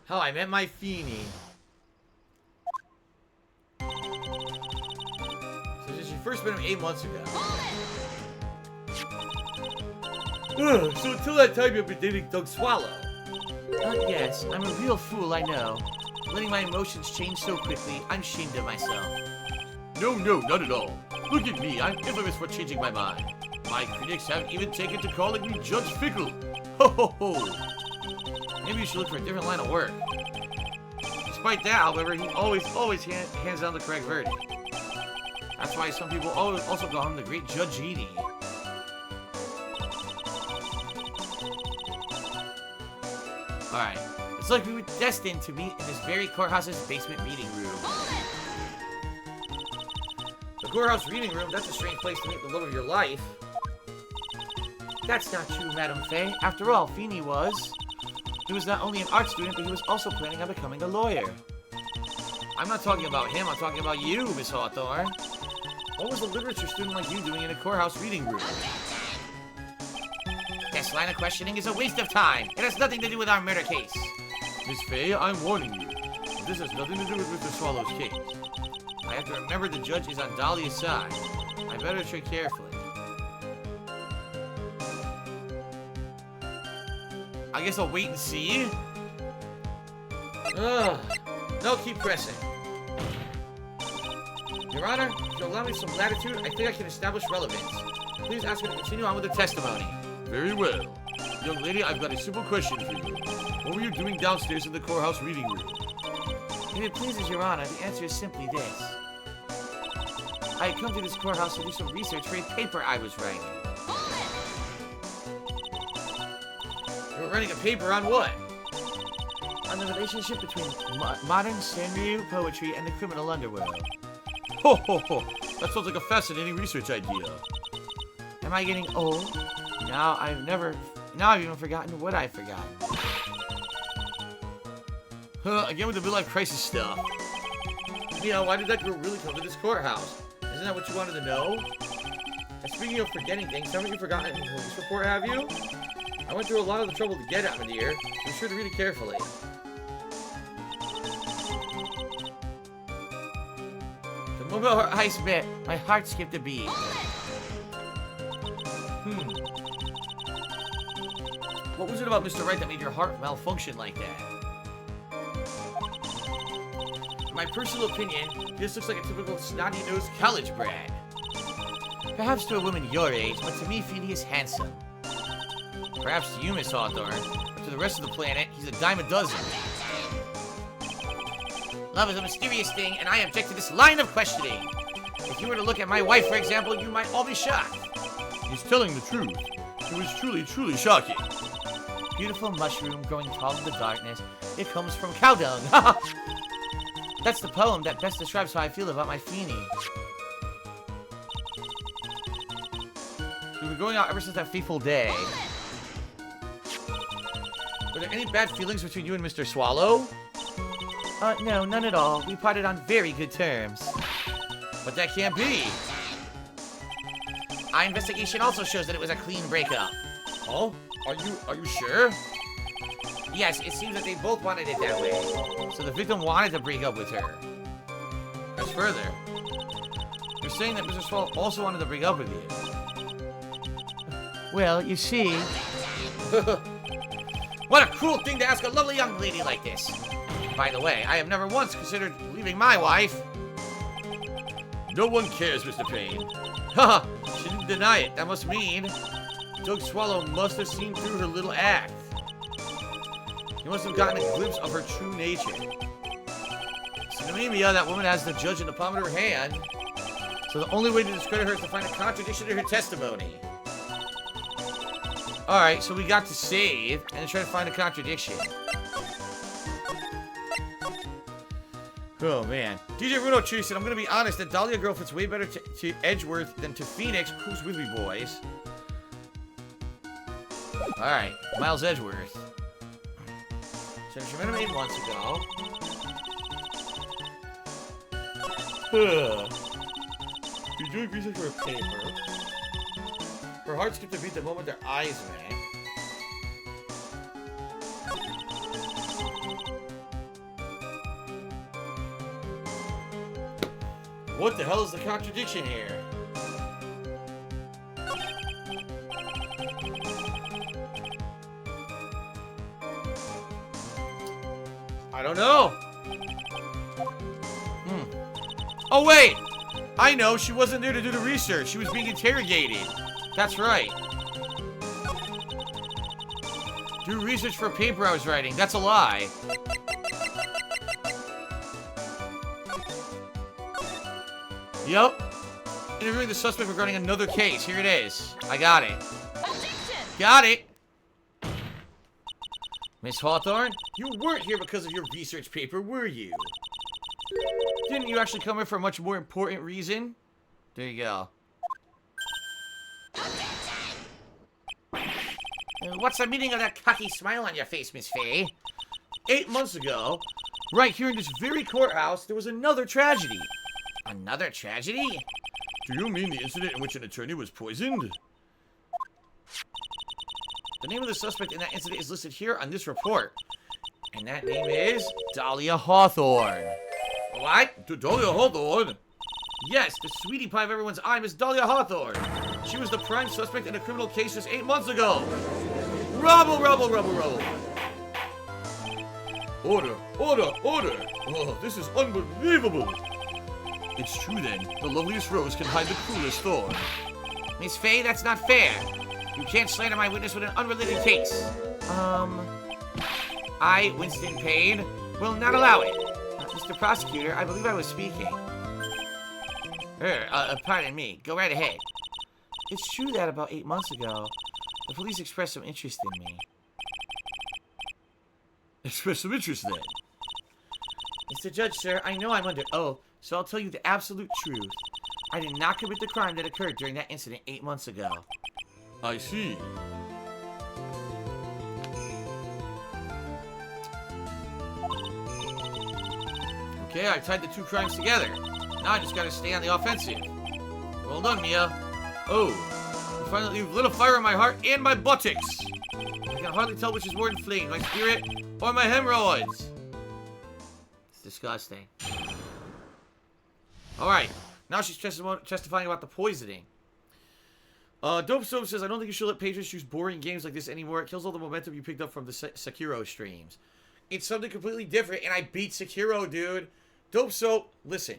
How I met my Feeny. So she first met him 8 months ago. So until that time you've been dating Doug Swallow. Yes, I'm a real fool, I know. Letting my emotions change so quickly, I'm ashamed of myself. No, not at all. Look at me, I'm infamous for changing my mind. My critics haven't even taken to calling me Judge Fickle. Ho ho ho. Maybe you should look for a different line of work. Despite that, however, he always hands down the correct verdict. That's why some people also call him the Great Judge Edie. Alright. It's like we were destined to meet in this very courthouse's basement reading room. The courthouse reading room, that's a strange place to meet the love of your life. That's not true, Madame Faye. After all, Feeny was... He was not only an art student, but he was also planning on becoming a lawyer. I'm not talking about him, I'm talking about you, Miss Hawthorne. What was a literature student like you doing in a courthouse reading room? This line of questioning is a waste of time. It has nothing to do with our murder case. Miss Faye, I'm warning you. This has nothing to do with Mr. Swallow's case. I have to remember the judge is on Dahlia's side. I better tread carefully. I guess I'll wait and see. Ugh. No, keep pressing. Your Honor, if you'll allow me some latitude, I think I can establish relevance. Please ask her to continue on with the testimony. Very well. Young lady, I've got a simple question for you. What were you doing downstairs in the courthouse reading room? If it pleases Your Honor, the answer is simply this. I had come to this courthouse to do some research for a paper I was writing. You were writing a paper on what? On the relationship between modern Sanryu poetry and the criminal underworld. Ho ho ho! That sounds like a fascinating research idea. Am I getting old? Now I've even forgotten what I've forgotten. Again with the midlife crisis stuff. Yeah, why did that girl really come to this courthouse? Isn't that what you wanted to know? And speaking of forgetting things, haven't you forgotten the police report, have you? I went through a lot of the trouble to get it, my dear. Be sure to read it carefully. The moment our eyes met, my heart skipped a beat. What was it about Mr. Wright that made your heart malfunction like that? In my personal opinion, this looks like a typical snotty-nosed college brat. Perhaps to a woman your age, but to me, Phoenix is handsome. Perhaps to you, Miss Hawthorne, but to the rest of the planet, he's a dime a dozen. Love is a mysterious thing, and I object to this line of questioning. If you were to look at my wife, for example, you might all be shocked. He's telling the truth. It was truly, truly shocking. Beautiful mushroom growing tall in the darkness. It comes from cow dung. That's the poem that best describes how I feel about my Phoenix. We've been going out ever since that fateful day. Were there any bad feelings between you and Mr. Swallow? No, none at all. We parted on very good terms. But that can't be. Our investigation also shows that it was a clean breakup. Oh? Are you sure? Yes, it seems that they both wanted it that way. So the victim wanted to break up with her. As further, You're saying that Mr. Swallow also wanted to break up with you. Well, you see... what a cruel thing to ask a lovely young lady like this. By the way, I have never once considered leaving my wife. No one cares, Mr. Payne. Haha, she didn't deny it. That must mean Doug Swallow must have seen through her little act. He must have gotten a glimpse of her true nature. So to me, Mia, that woman has the judge in the palm of her hand. So the only way to discredit her is to find a contradiction in her testimony. Alright, so we got to save and try to find a contradiction. Oh, man. DJ Runo Tree said, I'm going to be honest, that Dahlia girl fits way better to Edgeworth than to Phoenix. Who's with me, boys? Alright, Miles Edgeworth. So she met him 8 months ago. You're doing research for a paper. Her heart skipped a beat the moment their eyes met. What the hell is the contradiction here? I don't know. Oh, wait! I know, she wasn't there to do the research. She was being interrogated. That's right. Do research for a paper I was writing. That's a lie. Yep. Interviewing the suspect regarding another case. Here it is. I got it. Got it. Miss Hawthorne, you weren't here because of your research paper, were you? Didn't you actually come here for a much more important reason? There you go. What's the meaning of that cocky smile on your face, Miss Faye? 8 months ago, right here in this very courthouse, there was another tragedy. Another tragedy? Do you mean the incident in which an attorney was poisoned? The name of the suspect in that incident is listed here on this report. And that name is Dahlia Hawthorne. What? Dahlia Hawthorne? Yes, the sweetie pie of everyone's eye, Miss Dahlia Hawthorne. She was the prime suspect in a criminal case just 8 months ago. Rubble, rubble, rubble, rubble. Order, order, order. Oh, this is unbelievable. It's true then. The loveliest rose can hide the cruelest thorn. Miss Faye, that's not fair. You can't slander my witness with an unrelated case. I, Winston Payne, will not allow it. Mr. Prosecutor, I believe I was speaking. Pardon me. Go right ahead. It's true that about 8 months ago, the police expressed some interest in me. Express some interest then. Mr. Judge, sir, I know I'm under oath, so I'll tell you the absolute truth. I did not commit the crime that occurred during that incident 8 months ago. I see. Okay, I tied the two crimes together. Now I just gotta stay on the offensive. Well done, Mia. Oh, you finally lit a fire in my heart and my buttocks. I can hardly tell which is more inflamed, my spirit or my hemorrhoids. It's disgusting. Alright. Now she's testifying about the poisoning. Dope Soap says, I don't think you should let patrons choose boring games like this anymore. It kills all the momentum you picked up from the Sekiro streams. It's something completely different, and I beat Sekiro, dude. Dope Soap, listen.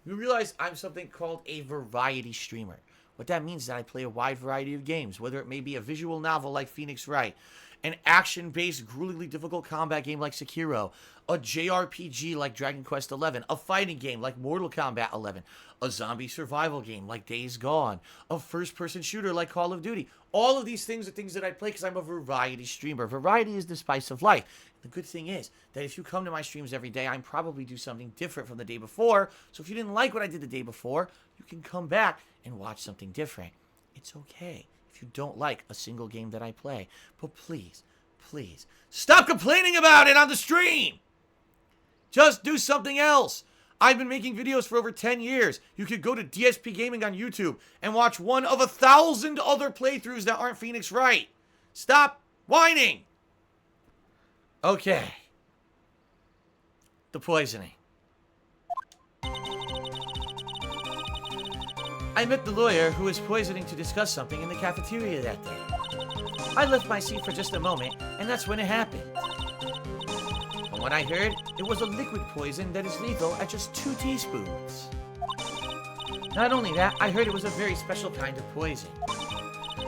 You realize I'm something called a variety streamer. What that means is that I play a wide variety of games, whether it may be a visual novel like Phoenix Wright, an action-based, gruelingly difficult combat game like Sekiro, a JRPG like Dragon Quest XI, a fighting game like Mortal Kombat 11, a zombie survival game like Days Gone, a first-person shooter like Call of Duty. All of these things are things that I play because I'm a variety streamer. Variety is the spice of life. The good thing is that if you come to my streams every day, I probably do something different from the day before. So if you didn't like what I did the day before, you can come back and watch something different. It's okay if you don't like a single game that I play. But please, please, stop complaining about it on the stream! Just do something else! I've been making videos for over 10 years. You could go to DSPGaming on YouTube and watch one of 1,000 other playthroughs that aren't Phoenix Wright. Stop whining! Okay. The poisoning. I met the lawyer who was poisoning to discuss something in the cafeteria that day. I left my seat for just a moment, and that's when it happened. From what I heard, it was a liquid poison that is lethal at just 2 teaspoons. Not only that, I heard it was a very special kind of poison.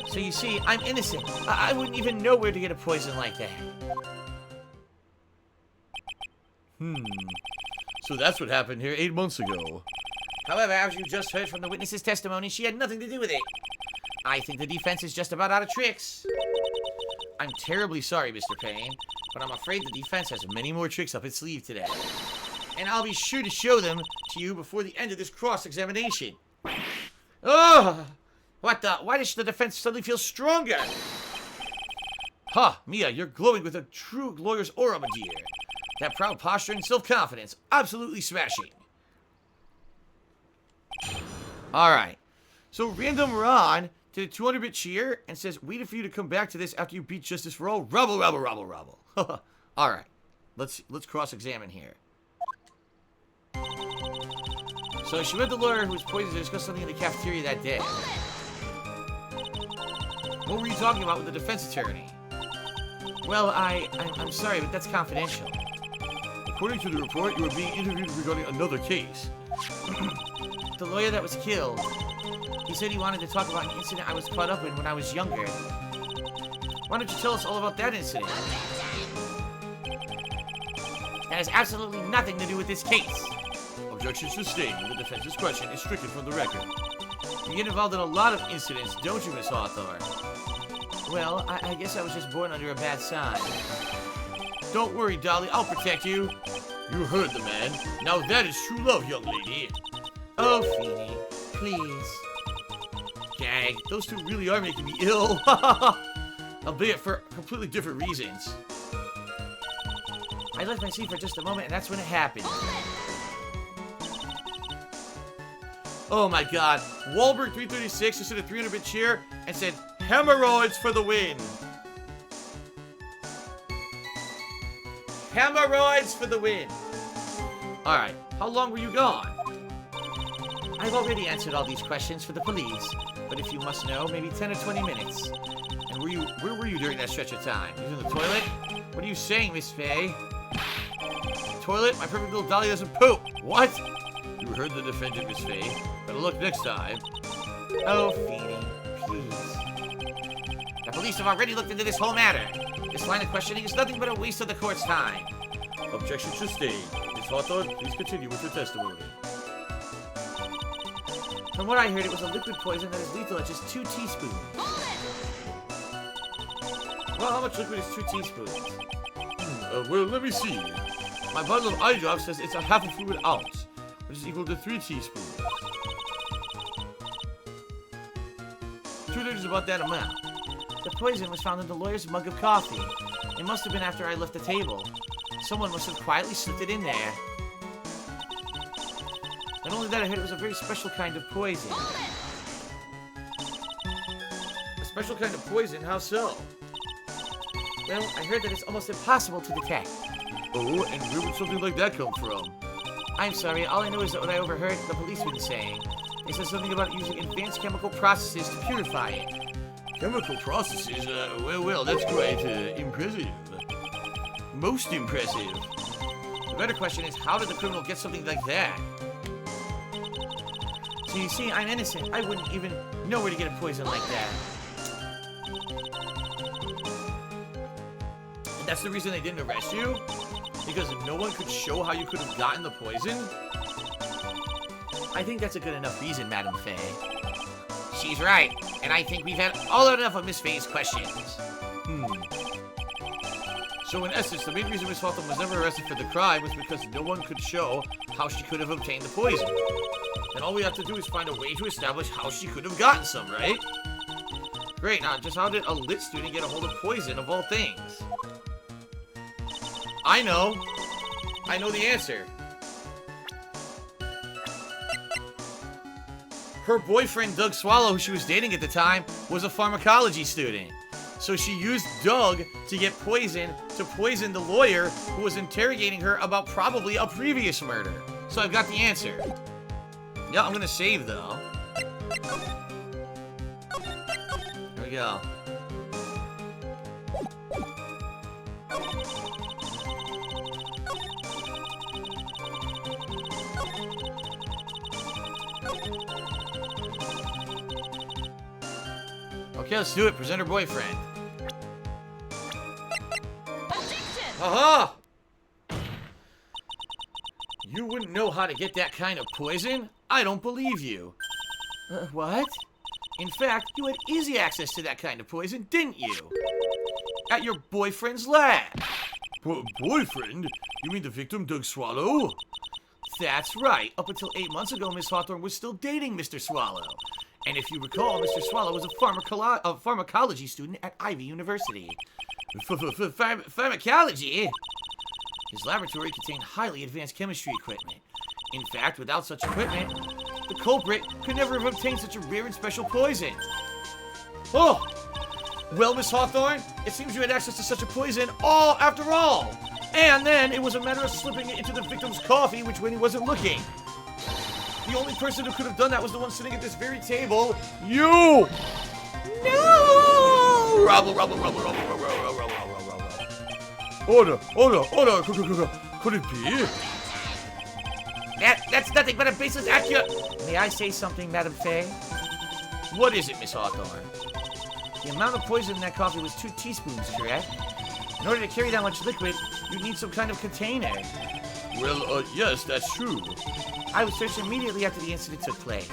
So you see, I'm innocent. I wouldn't even know where to get a poison like that. So that's what happened here 8 months ago. However, as you just heard from the witness's testimony, she had nothing to do with it. I think the defense is just about out of tricks. I'm terribly sorry, Mr. Payne, but I'm afraid the defense has many more tricks up its sleeve today. And I'll be sure to show them to you before the end of this cross-examination. Ugh! What the? Why does the defense suddenly feel stronger? Ha! Mia, you're glowing with a true lawyer's aura, my dear. That proud posture and self-confidence. Absolutely smashing. Alright. So Random Ron did a 200-bit cheer and says, waiting for you to come back to this after you beat Justice for All. Rubble, rubble, rubble, rubble. Alright. Let's cross-examine here. So she met the lawyer who was poisoned to discuss something in the cafeteria that day. What were you talking about with the defense attorney? Well, I'm sorry, but that's confidential. According to the report, you were being interviewed regarding another case. The lawyer that was killed. He said he wanted to talk about an incident I was caught up in when I was younger. Why don't you tell us all about that incident? That has absolutely nothing to do with this case. Objection sustained. The defense's question is stricken from the record. You get involved in a lot of incidents, don't you, Miss Hawthorne? Well, I guess I was just born under a bad sign. Don't worry, Dolly. I'll protect you. You heard the man. Now that is true love, young lady. Oh, Feeny, please. Gag. Those two really are making me ill. Albeit for completely different reasons. I left my seat for just a moment, and that's when it happened. Oh my god. Wahlberg336 just did a 300-bit cheer and said, hemorrhoids for the win. Hemorrhoids for the win. Alright, how long were you gone? I've already answered all these questions for the police, but if you must know, maybe 10 or 20 minutes. And where were you during that stretch of time? You was in the toilet? What are you saying, Miss Faye? Toilet? My perfect little dolly doesn't poop. What? You heard the defendant, Miss Faye. Better look next time. Oh, Feeny, please. The police have already looked into this whole matter. This line of questioning is nothing but a waste of the court's time. Objection sustained. Ms. Hawthorne, please continue with your testimony. From what I heard, it was a liquid poison that is lethal at just 2 teaspoons. Well, how much liquid is 2 teaspoons? Well, let me see. My bottle of eye drops says it's a half a fluid ounce, which is equal to 3 teaspoons. 2/3 is about that amount. The poison was found in the lawyer's mug of coffee. It must have been after I left the table. Someone must have quietly slipped it in there. Not only that, I heard it was a very special kind of poison. A special kind of poison? How so? Well, I heard that it's almost impossible to detect. Oh, and where would something like that come from? I'm sorry, all I know is that what I overheard the policeman saying. They said something about using advanced chemical processes to purify it. Chemical processes? Well, that's quite impressive. Most impressive. The better question is, how did the criminal get something like that? So you see, I'm innocent. I wouldn't even know where to get a poison like that. And that's the reason they didn't arrest you? Because no one could show how you could have gotten the poison? I think that's a good enough reason, Madam Faye. She's right, and I think we've had all enough of Miss Faye's questions. So in essence, the main reason Miss Hawthorne was never arrested for the crime was because no one could show how she could have obtained the poison. And all we have to do is find a way to establish how she could have gotten some, right? Great, now just how did a lit student get a hold of poison of all things? I know the answer. Her boyfriend, Doug Swallow, who she was dating at the time, was a pharmacology student. So she used Doug to get poison to poison the lawyer who was interrogating her about probably a previous murder. So I've got the answer. Yeah, I'm gonna save though. There we go. Okay, let's do it. Present her boyfriend. Aha! You wouldn't know how to get that kind of poison? I don't believe you. What? In fact, you had easy access to that kind of poison, didn't you? At your boyfriend's lab. Boyfriend? You mean the victim, Doug Swallow? That's right. Up until 8 months ago, Miss Hawthorne was still dating Mr. Swallow. And if you recall, Mr. Swallow was a pharmacology student at Ivy University. Pharmacology? His laboratory contained highly advanced chemistry equipment. In fact, without such equipment, the culprit could never have obtained such a rare and special poison. Oh! Well, Miss Hawthorne, it seems you had access to such a poison after all. And then it was a matter of slipping it into the victim's coffee, which when he wasn't looking. The only person who could have done that was the one sitting at this very table. You! No! Rubble. Order. Could it be? That's nothing but a baseless accusation. May I say something, Madam Faye? What is it, Miss Hawthorne? The amount of poison in that coffee was 2 teaspoons, correct? In order to carry that much liquid, you'd need some kind of container. Well, yes, that's true. I was searched immediately after the incident took place.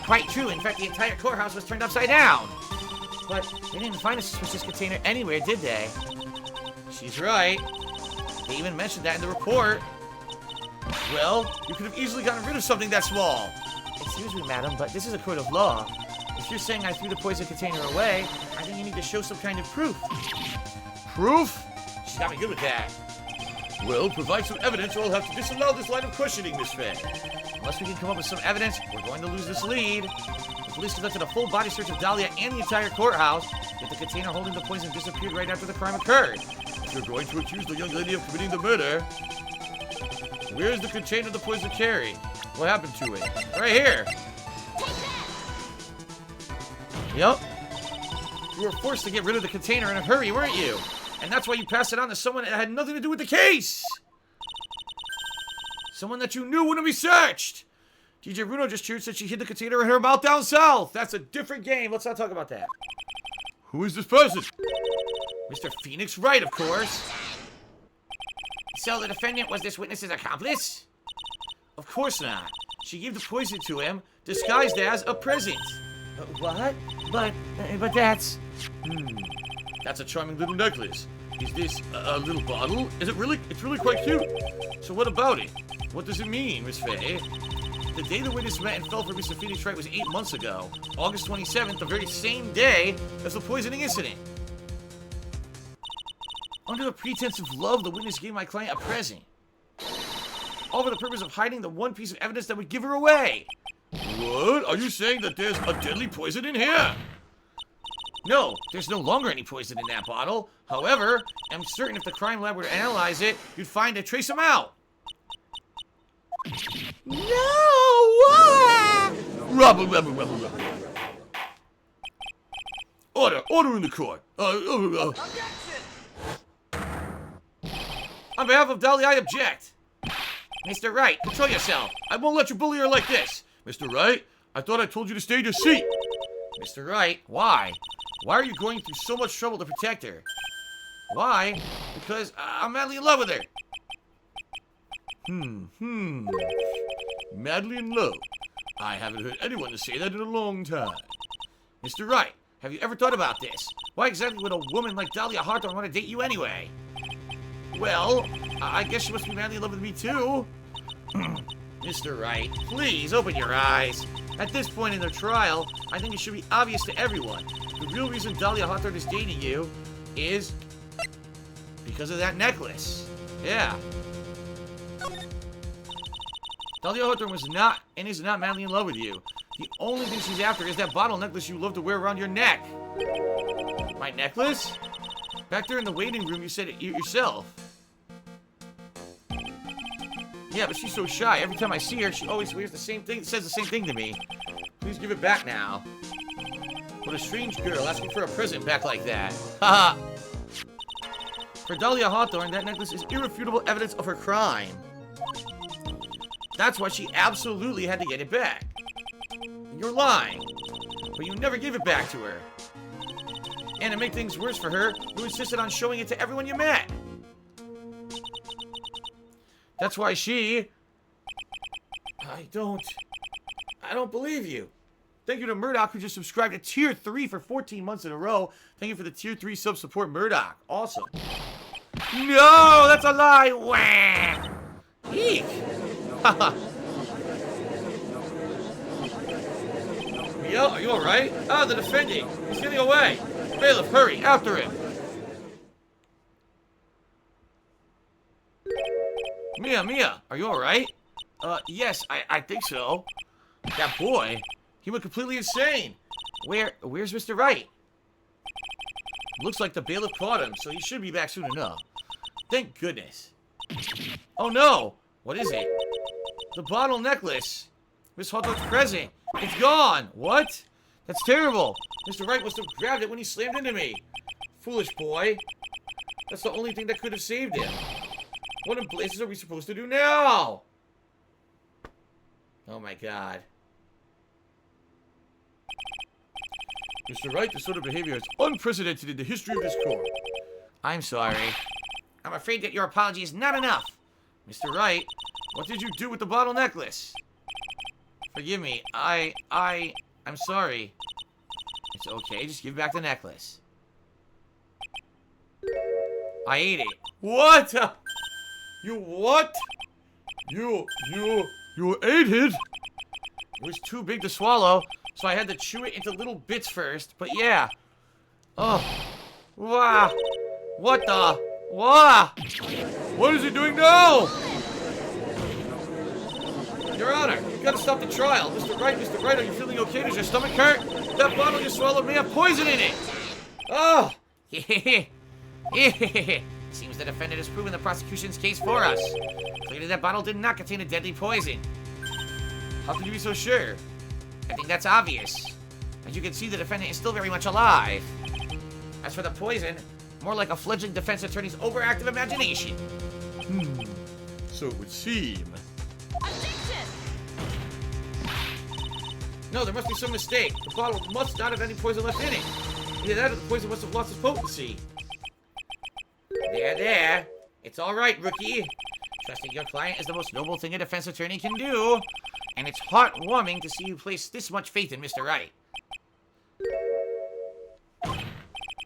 Quite true. In fact, the entire courthouse was turned upside down. But they didn't find a suspicious container anywhere, did they? She's right. They even mentioned that in the report. Well, you could have easily gotten rid of something that small. Excuse me, madam, but this is a court of law. If you're saying I threw the poison container away, I think you need to show some kind of proof. Proof? She's got me good with that. Well, provide some evidence or I'll have to disallow this line of questioning, Miss Faye. Unless we can come up with some evidence, we're going to lose this lead. The police conducted a full body search of Dahlia and the entire courthouse, yet the container holding the poison disappeared right after the crime occurred. If you're going to accuse the young lady of committing the murder, where's the container the poison carried? What happened to it? Right here. Yep. You were forced to get rid of the container in a hurry, weren't you? And that's why you passed it on to someone that had nothing to do with the case! Someone that you knew wouldn't be searched! DJ Bruno just cheered, said she hid the container in her mouth down south! That's a different game, let's not talk about that. Who is this person? Mr. Phoenix Wright, of course. So the defendant was this witness's accomplice? Of course not. She gave the poison to him, disguised as a present. What? But that's... That's a charming little necklace. Is this a little bottle? Is it really? It's really quite cute. So what about it? What does it mean, Miss Faye? The day the witness met and fell for Mr. Phoenix Wright was 8 months ago. August 27th, the very same day as the poisoning incident. Under the pretense of love, the witness gave my client a present. All for the purpose of hiding the one piece of evidence that would give her away. What? Are you saying that there's a deadly poison in here? No, there's no longer any poison in that bottle. However, I'm certain if the crime lab were to analyze it, you'd find a trace amount. Blah, blah, blah, blah, blah, blah. Order in the court. On behalf of Dolly, I object. Mr. Wright, control yourself. I won't let you bully her like this. Mr. Wright, I thought I told you to stay in your seat. Mr. Wright, why? Why are you going through so much trouble to protect her? Why? Because I'm madly in love with her. Madly in love. I haven't heard anyone to say that in a long time. Mr. Wright, have you ever thought about this? Why exactly would a woman like Dahlia Hawthorne want to date you anyway? Well, I guess she must be madly in love with me too. Mr. Wright, please open your eyes. At this point in the trial, I think it should be obvious to everyone. The real reason Dahlia Hawthorne is dating you is because of that necklace. Yeah. Dahlia Hawthorne was not and is not madly in love with you. The only thing she's after is that bottle necklace you love to wear around your neck. My necklace? Back there in the waiting room, you said it yourself. Yeah, but she's so shy. Every time I see her, she always wears the same thing, says the same thing to me. Please give it back now. What a strange girl asking for a present back like that. Haha. For Dahlia Hawthorne, that necklace is irrefutable evidence of her crime. That's why she absolutely had to get it back. You're lying. But you never gave it back to her. And to make things worse for her, you insisted on showing it to everyone you met. That's why she... I don't believe you. Thank you to Murdoch, who just subscribed to Tier 3 for 14 months in a row. Thank you for the Tier 3 sub-support, Murdoch. Awesome. No, that's a lie. Wah! Eek. Mia, are you alright? Ah, the defending. He's getting away. Bailiff, hurry, after him. Mia, are you alright? Yes, I think so. That boy, he went completely insane. Where's Mr. Wright? Looks like the bailiff caught him, so he should be back soon enough. Thank goodness. Oh no! What is it? The bottle necklace. Miss Hawthorne's present. It's gone. What? That's terrible. Mr. Wright must have grabbed it when he slammed into me. Foolish boy. That's the only thing that could have saved him. What in blazes are we supposed to do now? Oh my god. Mr. Wright, this sort of behavior is unprecedented in the history of this court. I'm sorry. I'm afraid that your apology is not enough. Mr. Wright, what did you do with the bottle necklace? Forgive me. I'm sorry. It's okay, just give back the necklace. I ate it. What? You what? You ate it? It was too big to swallow, so I had to chew it into little bits first, but yeah. Oh. Wow. What the? Wow. What is he doing now? Your Honor, you gotta stop the trial. Mr. Wright, are you feeling okay? Does your stomach hurt? That bottle you swallowed may have poison in it. Oh. Seems the defendant has proven the prosecution's case for us. Clearly that bottle did not contain a deadly poison. How can you be so sure? I think that's obvious. As you can see, the defendant is still very much alive. As for the poison, more like a fledgling defense attorney's overactive imagination. So it would seem. No, there must be some mistake. The bottle must not have any poison left in it. Either that or the poison must have lost its potency. There. It's all right, rookie. Trusting your client is the most noble thing a defense attorney can do. And it's heartwarming to see you place this much faith in Mr. Wright.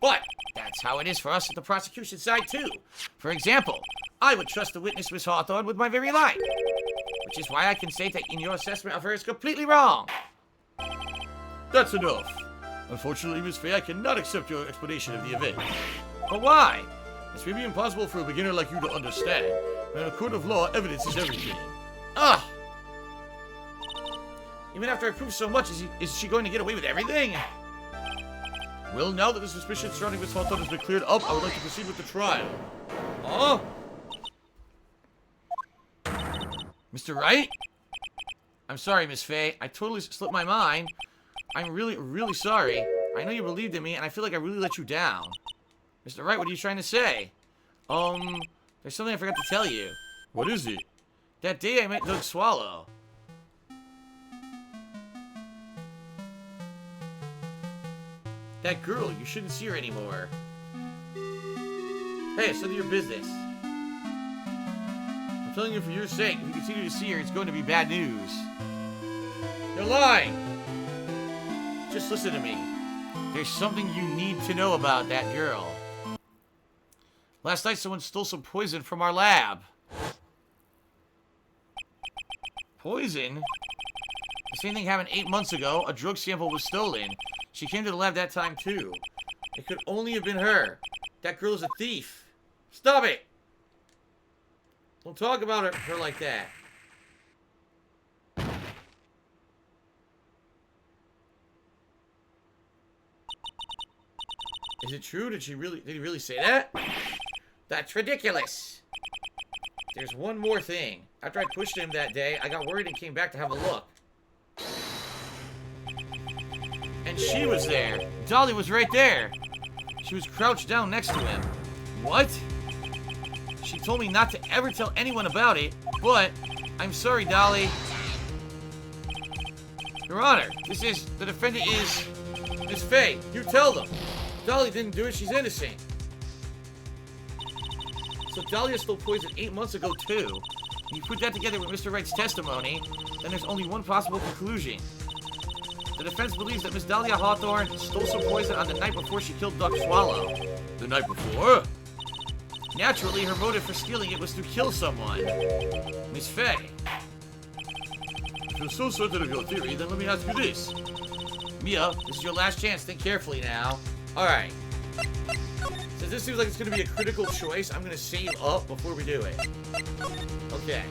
But that's how it is for us at the prosecution side, too. For example, I would trust the witness, Miss Hawthorne, with my very life. Which is why I can say that your assessment of her is completely wrong. That's enough. Unfortunately, Miss Faye, I cannot accept your explanation of the event. But why? This may be impossible for a beginner like you to understand, but in a court of law, evidence is everything. Ugh! Even after I prove so much, is she going to get away with everything? Well, now that the suspicion surrounding Miss Hawthorne has been cleared up, I would like to proceed with the trial. Oh? Mr. Wright? I'm sorry, Miss Faye. I totally slipped my mind. I'm really, really sorry. I know you believed in me, and I feel like I really let you down. Mr. Wright, what are you trying to say? There's something I forgot to tell you. What is it? That day I met Doug Swallow. That girl, you shouldn't see her anymore. Hey, it's none of your business. I'm telling you for your sake, if you continue to see her, it's going to be bad news. You're lying! Just listen to me. There's something you need to know about that girl. Last night someone stole some poison from our lab. Poison? The same thing happened 8 months ago. A drug sample was stolen. She came to the lab that time too. It could only have been her. That girl is a thief. Stop it! Don't talk about her like that. Is it true? Did he really say that? That's ridiculous. There's one more thing. After I pushed him that day, I got worried and came back to have a look. And she was there. Dolly was right there. She was crouched down next to him. What? She told me not to ever tell anyone about it, but I'm sorry, Dolly. Your Honor, the defendant is Miss Faye. You tell them. Dolly didn't do it. She's innocent. So Dahlia stole poison 8 months ago, too. When you put that together with Mr. Wright's testimony, then there's only one possible conclusion. The defense believes that Miss Dahlia Hawthorne stole some poison on the night before she killed Doug Swallow. The night before? Naturally, her motive for stealing it was to kill someone. Miss Faye. If you're so certain of your theory, then let me ask you this. Mia, this is your last chance. Think carefully now. Alright. Since this seems like it's going to be a critical choice, I'm going to save up before we do it. Okay.